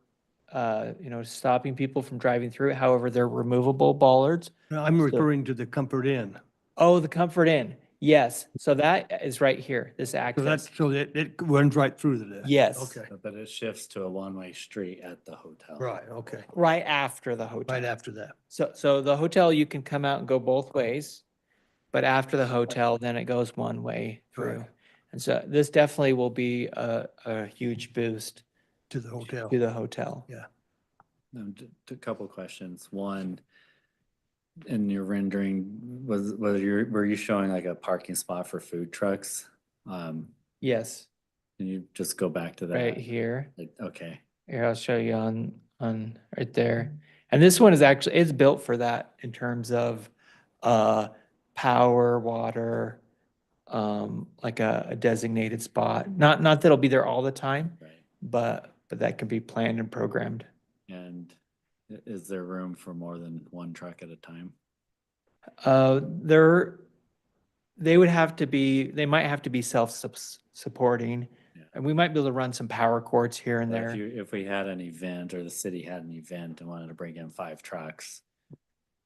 stopping people from driving through. However, they're removable bollards. No, I'm So- referring to the Comfort Inn. Oh, the Comfort Inn. Yes. So that is right here, this So access. that's, so it runs right through to there? Yes. Okay, But it shifts to a one-way street at the hotel. right, okay, Right after the hotel. right after that. So the hotel, you can come out and go both ways, but after the hotel, then it goes one way through. Right. And so this definitely will be a huge boost To the hotel. to the hotel. Yeah. A couple questions. One, in your rendering, were you showing like a parking spot for food trucks? Yes, Can you just go back to that? right here. Okay, Here, I'll show you on right there. And this one is actually, it's built for that in terms of power, water, like a designated spot. Not that it'll be there all the time, right. but that can be planned and programmed. And is there room for more than one truck at a time? They would have to be, they might have to be self-supporting. Yeah. And we might be able to run some power cords here and But there. if we had an event or the city had an event and wanted to bring in 5 trucks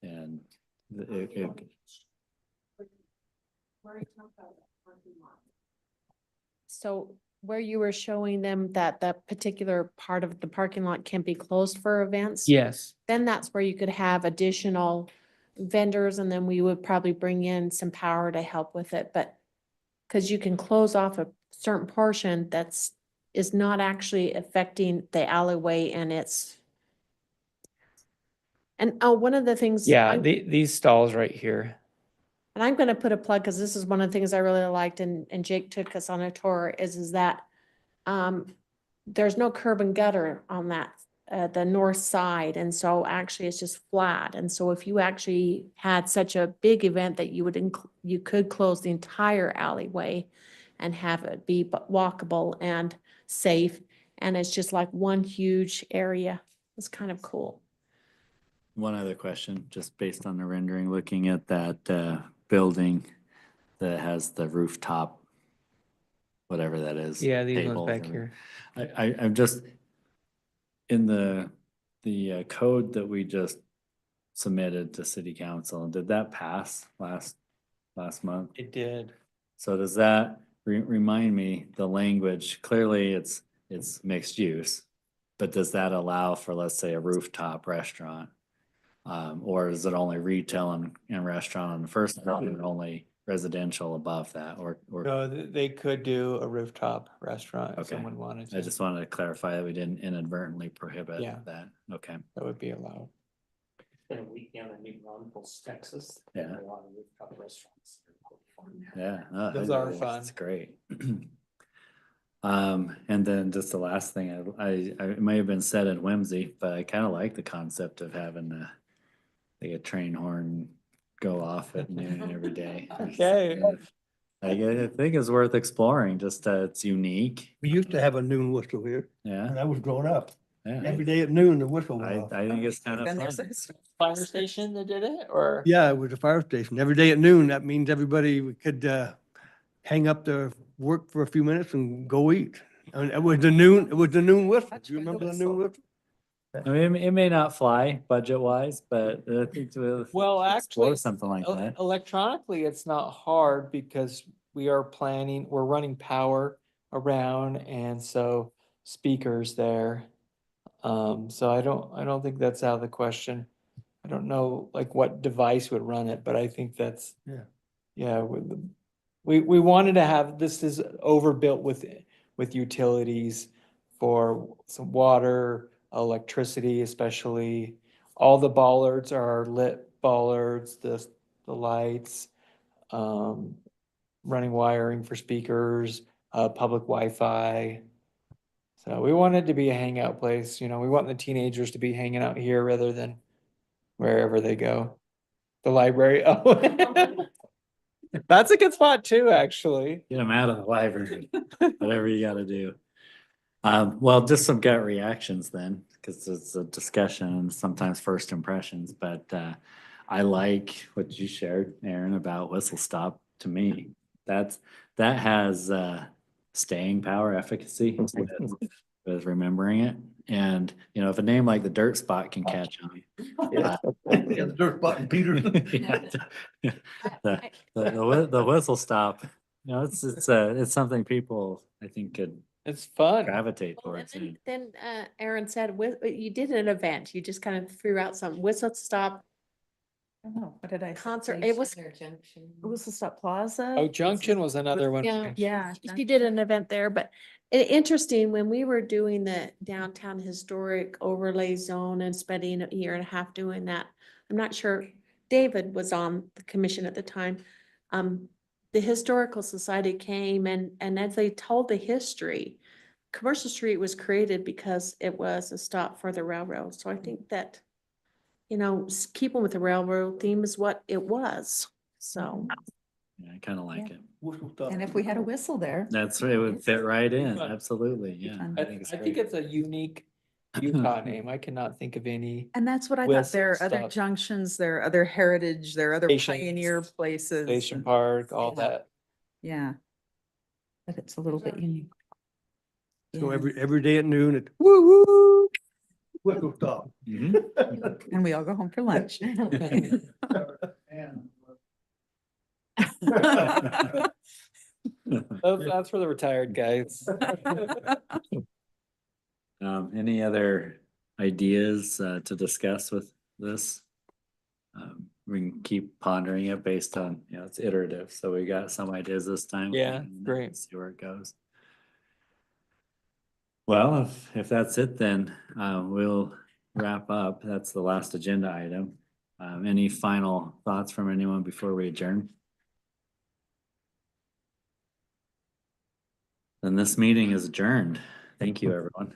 and Where are you talking about the parking lot? So where you were showing them that that particular part of the parking lot can be closed for events? Yes. Then that's where you could have additional vendors and then we would probably bring in some power to help with it, but because you can close off a certain portion is not actually affecting the alleyway and one of the things. Yeah, these stalls right here. And I'm gonna put a plug, because this is one of the things I really liked and Jake took us on a tour, is that there's no curb and gutter on that, the north side, and so actually it's just flat. And so if you actually had such a big event that you could close the entire alleyway and have it be walkable and safe, and it's just like one huge area. It's kind of cool. One other question, just based on the rendering, looking at that building that has the rooftop, whatever that is. Yeah, these ones tables back and- here. I'm just, in the code that we just submitted to city council, did that pass last month? It did. So does that remind me, the language, clearly it's mixed use, but does that allow for, let's say, a rooftop restaurant? Or is it only retail and restaurant on the first floor and only residential above that, or? No, they could do a rooftop restaurant if Okay. someone wanted I to. just wanted to clarify that we didn't inadvertently prohibit Yeah. that. Okay, That would be allowed. Been a weekend in New Braunfels, Texas. Yeah. A lot of rooftop restaurants. yeah. Those are fun. It's great. And then just the last thing, it may have been said in whimsy, but I kind of like the concept of having a train horn go off at noon every day. Okay. I think it's worth exploring, just it's unique. We used to have a noon whistle here Yeah, when I was growing up. yeah. Every day at noon, the whistle went off. I think it's kind of Been there fun. since- Fire station that did it, or? Yeah, it was a fire station. Every day at noon, that means everybody could hang up their work for a few minutes and go eat. And it was the noon whistle. That's Do you right, the remember the whistle. noon whistle? I mean, it may not fly budget wise, but I think to Well, explore actually, something like that. electronically, it's not hard because we're running power around and so speakers there. So I don't think that's out of the question. I don't know like what device would run it, but I think that's. Yeah. Yeah, we wanted to have, this is overbuilt with utilities for some water, electricity especially. All the bollards are lit bollards, the lights, running wiring for speakers, public Wi-Fi. So we want it to be a hangout place, you know, we want the teenagers to be hanging out here rather than wherever they go. The library, oh. That's a good spot too, actually. Get them out of the library, whatever you gotta do. Well, just some gut reactions then, because it's a discussion and sometimes first impressions, but I like what you shared, Aaron, about Whistle Stop. To me, that has staying power, efficacy with remembering it. And, you know, if a name like the Dirt Spot can catch on. Yeah, the dirt button, Peter. The Whistle Stop, you know, it's something people, I think, could It's fun. gravitate Well, and towards. then Aaron said, you did an event, you just kind of threw out some Whistle Stop I don't know, what did I? say? concert. It was, It was the Stop Plaza. Oh, Junction was another one. Yeah. Yeah. she did an event there, but interesting, when we were doing the downtown historic overlay zone and spending a year and a half doing that, I'm not sure, David was on the commission at the time. The Historical Society came and as they told the history, Commercial Street was created because it was a stop for the railroad. So I think that, you know, keeping with the railroad theme is what it was. So. Yeah, I kind of like it. And if we had a whistle there. That's right, it would fit right in, absolutely, yeah. fun. I think it's I think great. it's a unique Utah name. I cannot think of any And that's what I thought. Whistle There are other Stop. junctions, there are other heritage, there are other Stations, pioneer places. Station and- Park, all Yeah. that. Yeah. But it's a little bit unique. So Yeah. every day at noon, it woo woo. Whistle Stop. Mhm. And we all go home for lunch. That's for the retired guys. Any other ideas to discuss with this? We can keep pondering it based on, you know, it's iterative, so we got some ideas this time. Yeah, and great. See where it goes. Well, if that's it, then we'll wrap up. That's the last agenda item. Any final thoughts from anyone before we adjourn? Then this meeting is adjourned. Thank you, everyone.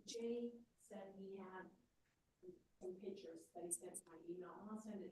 Jay said he had some pictures that he sent to my email, and I'll send it